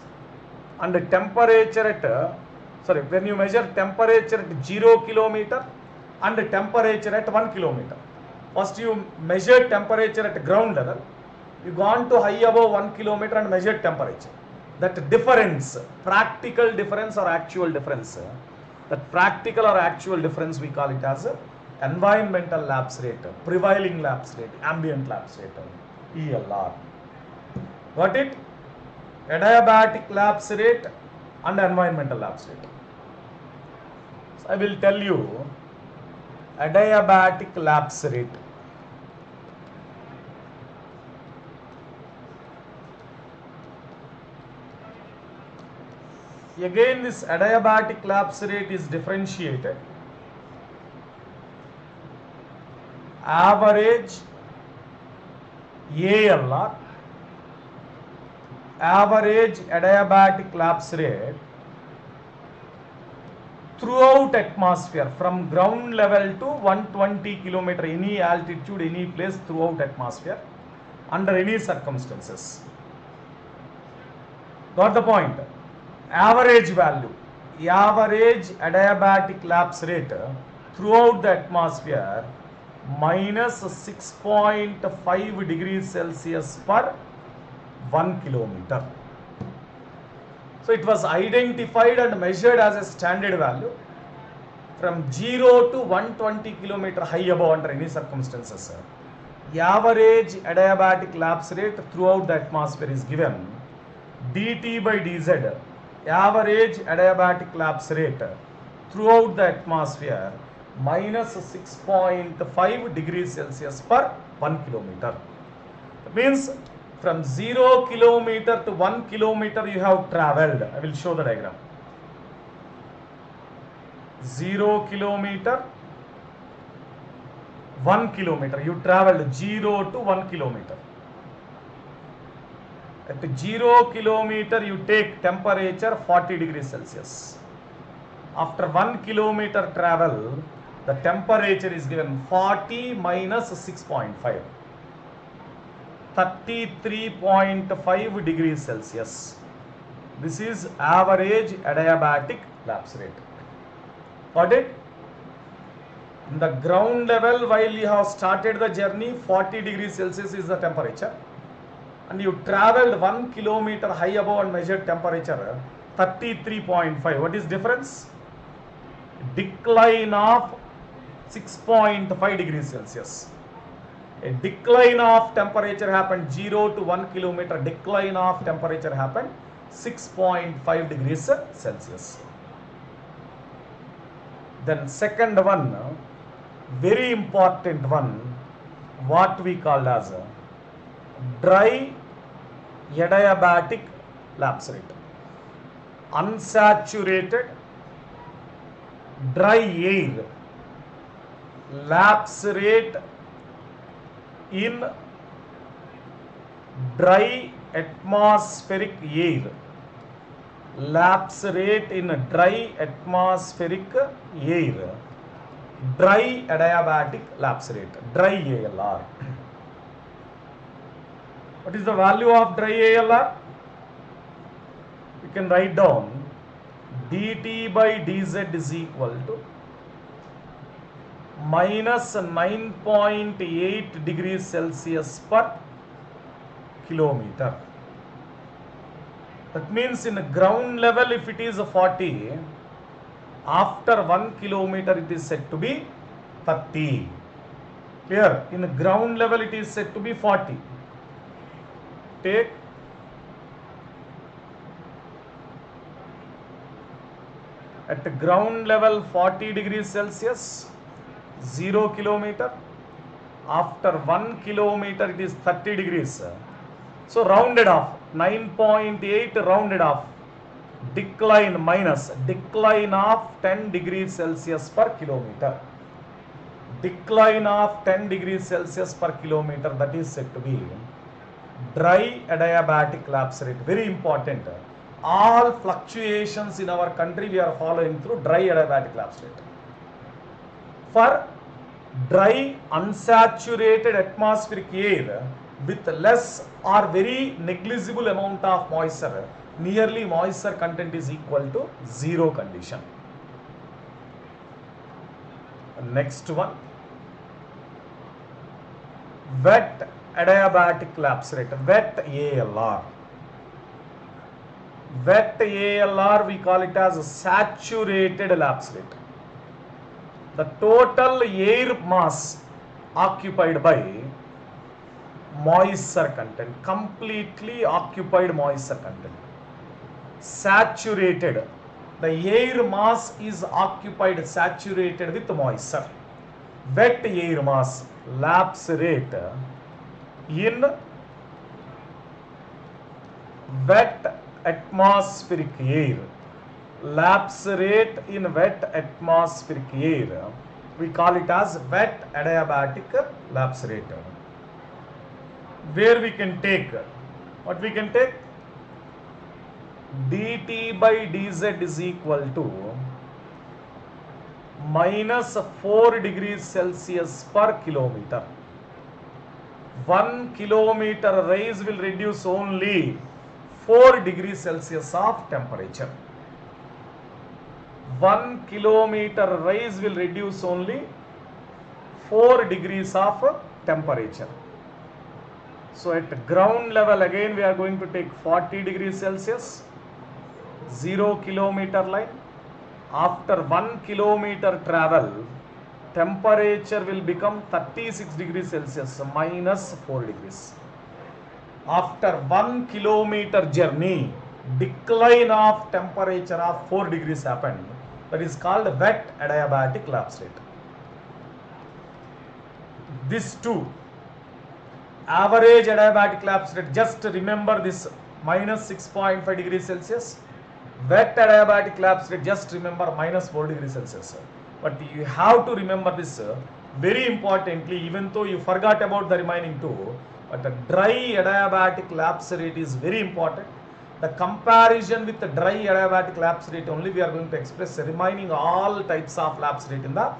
and a temperature at when you measure temperature at 0 kilometer and a temperature at 1 kilometer. First you measure temperature at ground level, you gone to high above 1 kilometer and measured temperature. That difference, practical difference or actual difference, that practical or actual difference we call it as environmental lapse rate, prevailing lapse rate, ambient lapse rate, ELR. Got it? Adiabatic lapse rate and environmental lapse rate. So I will tell you adiabatic lapse rate. Again, this adiabatic lapse rate is differentiated. Average ALR, average adiabatic lapse rate throughout atmosphere from ground level to 120 kilometer, any altitude, any place throughout atmosphere under any circumstances. Got the point? Average value, average adiabatic lapse rate throughout the atmosphere minus 6.5 degrees Celsius per 1 kilometer. So it was identified and measured as a standard value from 0 to 120 kilometer high above under any circumstances. The average adiabatic lapse rate throughout the atmosphere is given dt by dz, average adiabatic lapse rate throughout the atmosphere minus 6.5 degrees Celsius per 1 kilometer. That means from 0 kilometer to 1 kilometer you have travelled. I will show the diagram. 0 kilometer, 1 kilometer. You travelled 0 to 1 kilometer. At 0 kilometer you take temperature 40 degrees Celsius. After 1 kilometer travel, the temperature is given 40 minus 6.5. 33.5 degrees Celsius. This is average adiabatic lapse rate. Got it? In the ground level, while you have started the journey, 40 degrees Celsius is the temperature, and you traveled 1 kilometer high above and measured temperature 33.5. What is difference? Decline of 6.5 degrees Celsius. A decline of temperature happened 0 to 1 kilometer. Decline of temperature happened 6.5 degrees Celsius. Then second one, very important one, what we call as a dry adiabatic lapse rate. Unsaturated dry air lapse rate in dry atmospheric air. Lapse rate in dry atmospheric air. Dry adiabatic lapse rate. Dry ALR. What is the value of dry ALR? We can write down dt by dz is equal to minus 9.8 degrees Celsius per kilometer. That means in ground level, if it is 40, after 1 kilometer it is said to be 30. Clear? In ground level it is said to be 40. Take at the ground level 40 degrees Celsius, 0 kilometer. After 1 kilometer it is 30 degrees. So rounded off, 9.8 rounded off. Decline minus, decline of 10 degrees Celsius per kilometer. Decline of 10 degrees Celsius per kilometer, that is said to be dry adiabatic lapse rate. Very important. All fluctuations in our country we are following through dry adiabatic lapse rate. For dry unsaturated atmospheric air with less or very negligible amount of moisture, nearly moisture content is equal to 0 condition. Next one, wet adiabatic lapse rate, wet ALR. Wet ALR, we call it as saturated lapse rate. The total air mass occupied by moisture content, completely occupied moisture content. Saturated, the air mass is occupied, saturated with moisture. Wet air mass lapse rate in wet atmospheric air. Lapse rate in wet atmospheric air, we call it as wet adiabatic lapse rate. Where we can take, what we can take? dt by dz is equal to minus 4 degrees Celsius per kilometer. 1 kilometer rise will reduce only 4 degrees Celsius of temperature. 1 kilometer rise will reduce only 4 degrees of temperature. So at ground level again we are going to take 40 degrees Celsius, 0 kilometer line. After 1 kilometer travel, temperature will become 36 degrees Celsius, minus 4 degrees. After 1 kilometer journey, decline of temperature of 4 degrees happened. That is called wet adiabatic lapse rate. This too, average adiabatic lapse rate, just remember this minus 6.5 degrees Celsius. Wet adiabatic lapse rate, just remember minus 4 degrees Celsius. But you have to remember this very importantly, even though you forgot about the remaining two, but the dry adiabatic lapse rate is very important. The comparison with the dry adiabatic lapse rate only we are going to express remaining all types of lapse rate in the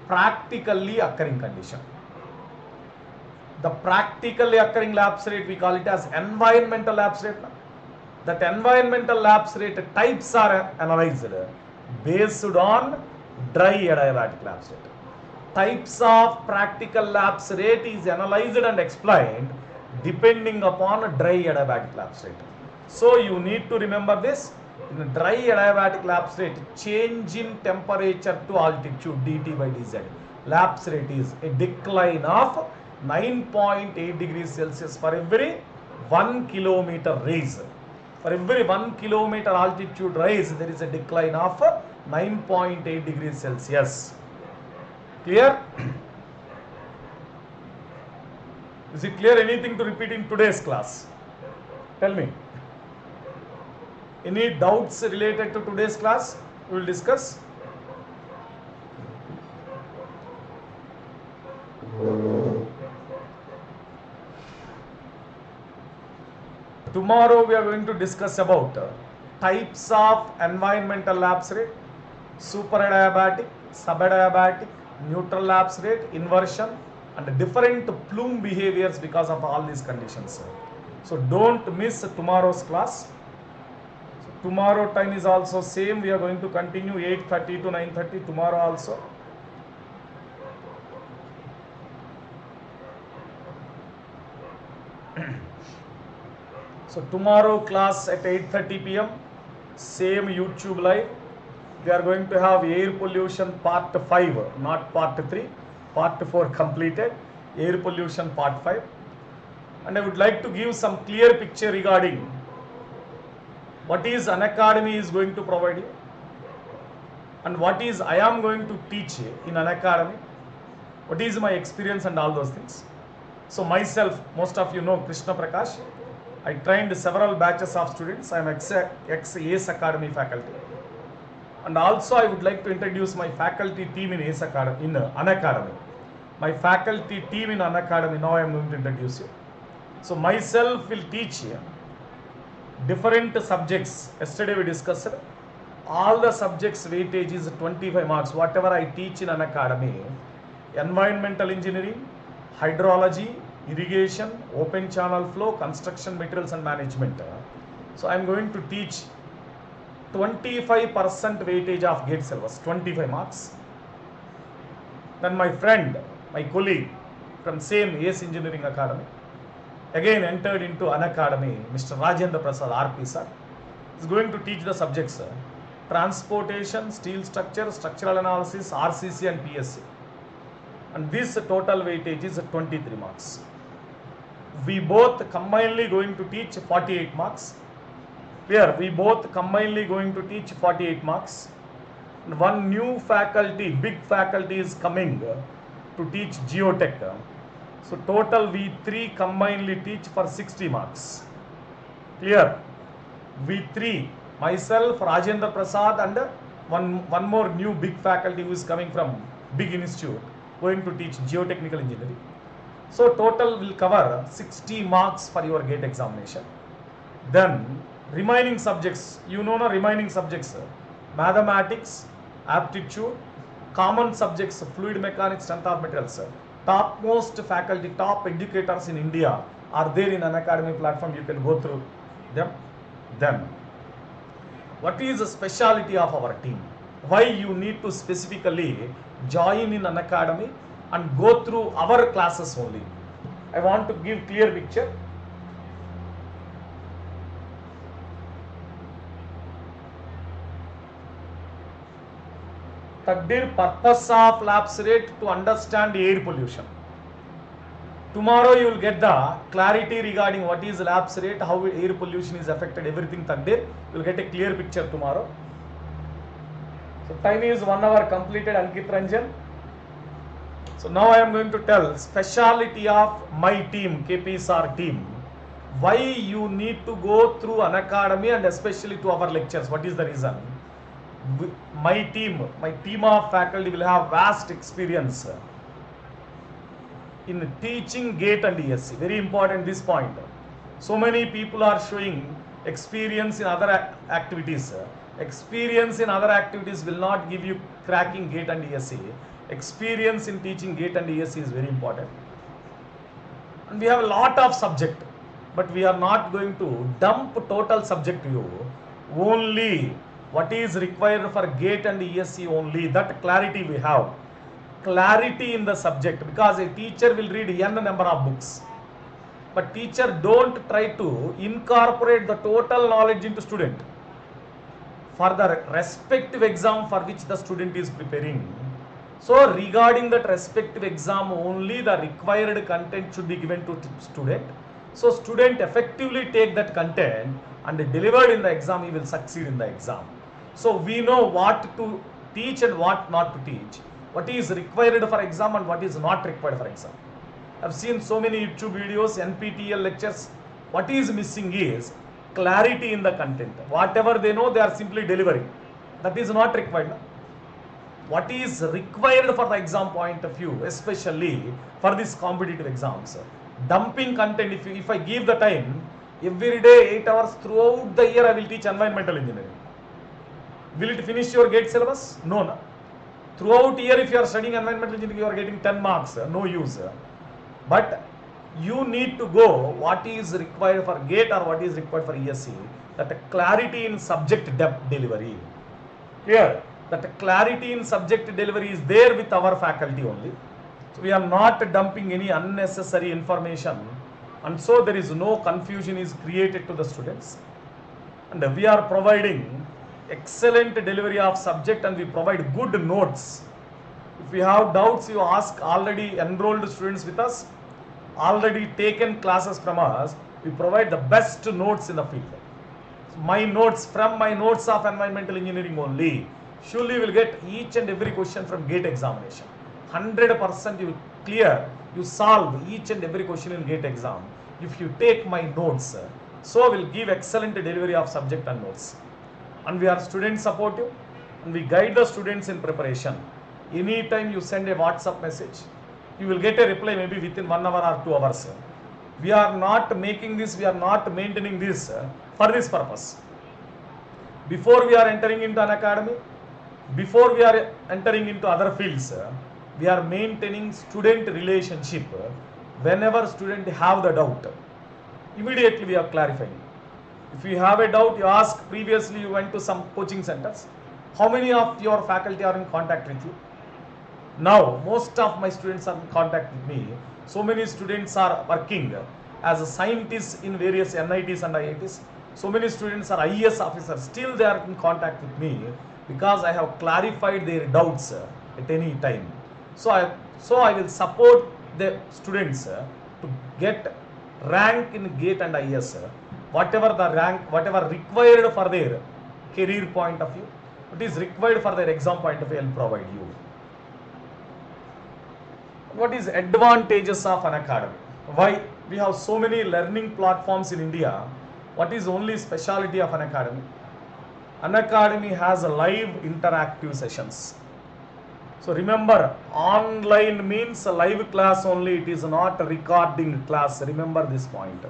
practically occurring condition. The practically occurring lapse rate, we call it as environmental lapse rate. That environmental lapse rate types are analyzed based on dry adiabatic lapse rate. Types of practical lapse rate is analyzed and explained depending upon dry adiabatic lapse rate. So you need to remember this. In dry adiabatic lapse rate, change in temperature to altitude dt by dz. Lapse rate is a decline of 9.8 degrees Celsius for every 1 kilometer raise. For every 1 kilometer altitude rise, there is a decline of 9.8 degrees Celsius. Clear? Is it clear? Anything to repeat in today's class? Tell me. Any doubts related to today's class? We will discuss. Tomorrow we are going to discuss about types of environmental lapse rate, superadiabatic, subadiabatic, neutral lapse rate, inversion, and different plume behaviors because of all these conditions. So don't miss tomorrow's class. So tomorrow time is also same. We are going to continue 8:30 to 9:30 tomorrow also. So tomorrow class at 8:30 p.m. same YouTube live. We are going to have air pollution part 5, not part 3. Part 4 completed. Air pollution part 5. And I would like to give some clear picture regarding what is Unacademy is going to provide you and what is I am going to teach in Unacademy. What is my experience and all those things. So myself, most of you know Krishna Prakash. I trained several batches of students. I am ex-ACE Academy faculty. And also I would like to introduce my faculty team in ACE Academy, in Unacademy. My faculty team in Unacademy, now I am going to introduce you. So myself will teach you different subjects. Yesterday we discussed all the subjects weightage is 25 marks. Whatever I teach in Unacademy, environmental engineering, hydrology, irrigation, open channel flow, construction materials and management. So I am going to teach 25% weightage of gate syllabus, 25 marks. Then my friend, my colleague from same ACE Engineering Academy, again entered into Unacademy, Mr. Rajendra Prasad, RP sir, is going to teach the subjects transportation, steel structure, structural analysis, RCC and PSC. And this total weightage is 23 marks. We both combinedly going to teach 48 marks. Clear? We both combinedly going to teach 48 marks. And one new faculty, big faculty is coming to teach Geotech. So total we three combinedly teach for 60 marks. Clear? We three, myself, Rajendra Prasad and one more new big faculty who is coming from big institute, going to teach geotechnical engineering. So total will cover 60 marks for your gate examination. Then remaining subjects, you know remaining subjects, mathematics, aptitude, common subjects, fluid mechanics, strength of materials. Topmost faculty, top educators in India are there in Unacademy platform. You can go through them. Then, what is the speciality of our team? Why you need to specifically join in Unacademy and go through our classes only? I want to give clear picture. Takdir, purpose of lapse rate to understand air pollution. Tomorrow you will get the clarity regarding what is lapse rate, how air pollution is affected, everything Takdir. You will get a clear picture tomorrow. So time is 1 hour completed, Ankit Ranjan. So now I am going to tell speciality of my team, KPSR team. Why you need to go through Unacademy and especially to our lectures. What is the reason? My team of faculty will have vast experience in teaching GATE and ESE. Very important this point. So many people are showing experience in other activities. Experience in other activities will not give you cracking GATE and ESE. Experience in teaching GATE and ESE is very important. and we have a lot of subject, but we are not going to dump total subject to you. Only what is required for GATE and ESE, only that clarity we have. Clarity in the subject, because a teacher will read n number of books, but teacher don't try to incorporate the total knowledge into student for the respective exam for which the student is preparing. So regarding that respective exam, only the required content should be given to student. So student effectively take that content and delivered in the exam, he will succeed in the exam. So we know what to teach and what not to teach, what is required for exam and what is not required for exam. I've seen so many YouTube videos, NPTEL lectures. What is missing is clarity in the content. Whatever they know, they are simply delivering. That is not required. What is required for the exam point of view, especially for these competitive exams? Dumping content, if I give the time, every day 8 hours throughout the year I will teach environmental engineering. Will it finish your GATE syllabus? No, no. Throughout year, if you are studying environmental engineering, you are getting 10 marks, no use. But you need to go what is required for GATE or what is required for ESE, that clarity in subject depth delivery. Here, that clarity in subject delivery is there with our faculty only. So we are not dumping any unnecessary information, and so there is no confusion is created to the students. And we are providing excellent delivery of subject, and we provide good notes. If you have doubts, you ask already enrolled students with us, already taken classes from us. We provide the best notes in the field. So my notes, from my notes of environmental engineering only, surely you will get each and every question from GATE examination. 100% you clear, you solve each and every question in GATE exam if you take my notes. So will give excellent delivery of subject and notes. And we are student supportive, and we guide the students in preparation. Anytime you send a WhatsApp message, you will get a reply maybe within 1 hour or 2 hours. We are not making this, we are not maintaining this for this purpose. Before we are entering into an academy, before we are entering into other fields, we are maintaining student relationship. Whenever student have the doubt, immediately we are clarifying. If you have a doubt, you ask. Previously you went to some coaching centers. How many of your faculty are in contact with you? Now most of my students are in contact with me. So many students are working as scientists in various NITs and IITs. So many students are IAS officers. Still they are in contact with me because I have clarified their doubts at any time. So I will support the students to get rank in GATE and IAS. Whatever the rank, whatever required for their career point of view, what is required for their exam point of view, I will provide you. What is advantages of an academy? Why we have so many learning platforms in India? What is only speciality of an academy? An academy has live interactive sessions. So remember, online means a live class only. It is not a recording class. Remember this point.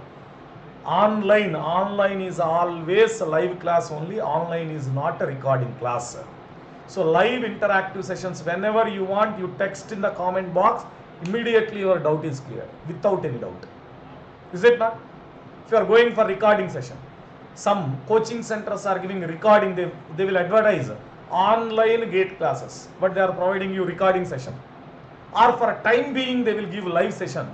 Online is always a live class only. Online is not a recording class. So live interactive sessions, whenever you want, you text in the comment box, immediately your doubt is cleared without any doubt. Is it not? If you are going for recording session, some coaching centers are giving recording, they will advertise online GATE classes, but they are providing you recording session. Or for a time being, they will give live session.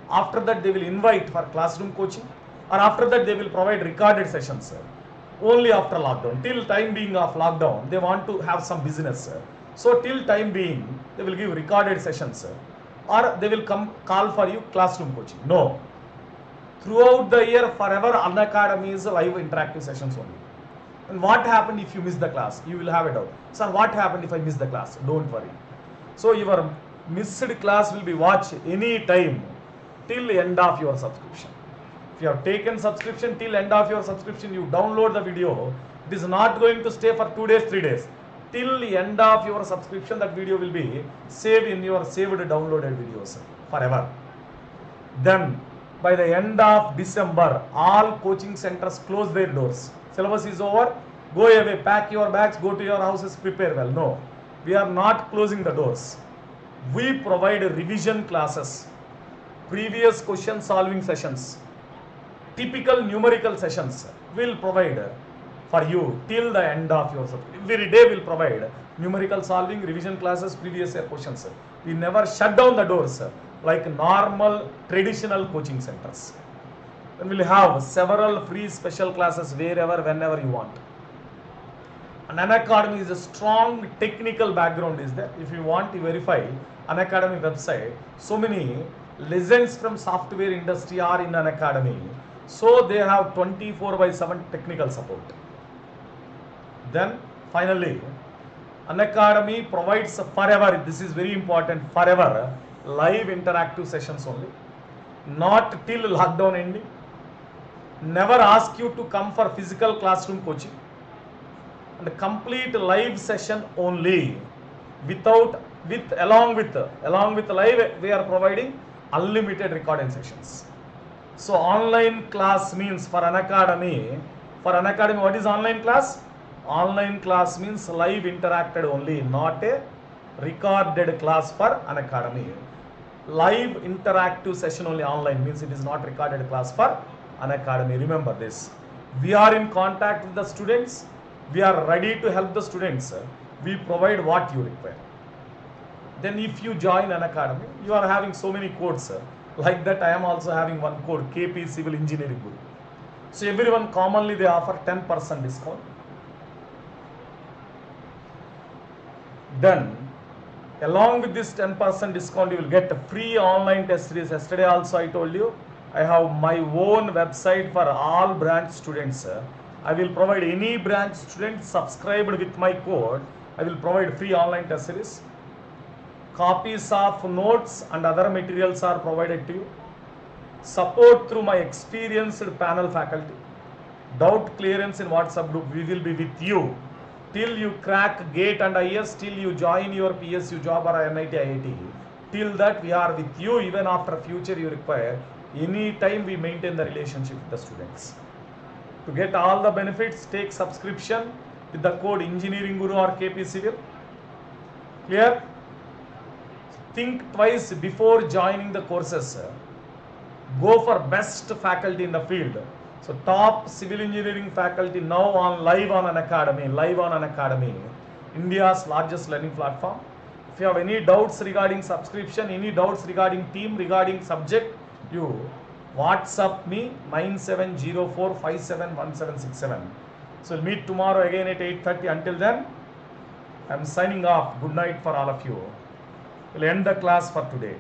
After that, they will invite for classroom coaching, or after that, they will provide recorded sessions. Only after lockdown. Till time being of lockdown, they want to have some business. So till time being, they will give recorded sessions, or they will come call for you classroom coaching. No. Throughout the year, forever, Unacademy is live interactive sessions only. And what happened if you miss the class? You will have a doubt. Sir, what happened if I miss the class? Don't worry. So your missed class will be watched any time till end of your subscription. If you have taken subscription, till end of your subscription, you download the video. It is not going to stay for 2 days, 3 days. Till the end of your subscription, that video will be saved in your saved downloaded videos forever. Then by the end of December, all coaching centers close their doors. Syllabus is over. Go away, pack your bags, go to your houses, prepare well. No, we are not closing the doors. We provide revision classes. previous question solving sessions, typical numerical sessions will provide for you till the end of your subject. Every day will provide numerical solving, revision classes, previous year questions. We never shut down the doors like normal traditional coaching centers. Then we'll have several free special classes wherever, whenever you want. And Unacademy is a strong technical background is there. If you want to verify Unacademy website, so many legends from software industry are in Unacademy. So they have 24/7 technical support. Then finally, Unacademy provides forever, this is very important, forever live interactive sessions only. Not till lockdown ending. Never ask you to come for physical classroom coaching. And complete live session only. Along with live, we are providing unlimited recording sessions. So online class means for Unacademy, what is online class? Online class means live interacted only, not a recorded class for Unacademy. Live interactive session only online means it is not recorded class for Unacademy. Remember this. We are in contact with the students. We are ready to help the students. We provide what you require. Then if you join Unacademy, you are having so many codes. Like that I am also having one code, KP Civil Engineering Guru. So everyone commonly they offer 10% discount. Then along with this 10% discount you will get a free online test series. Yesterday also I told you I have my own website for all branch students. I will provide any branch student subscribed with my code. I will provide free online test series. Copies of notes and other materials are provided to you. Support through my experienced panel faculty. Doubt clearance in WhatsApp group. We will be with you till you crack GATE and IS, till you join your PSU job or NIT IIT. Till that we are with you even after future you require. Any time we maintain the relationship with the students. To get all the benefits, take subscription with the code Engineering Guru or KP Civil. Clear? Think twice before joining the courses. Go for best faculty in the field. So top civil engineering faculty now live on Unacademy, India's largest learning platform. If you have any doubts regarding subscription, any doubts regarding team, regarding subject, you WhatsApp me 9704571767. So we'll meet tomorrow again at 8:30. Until then, I'm signing off. Good night for all of you. We'll end the class for today.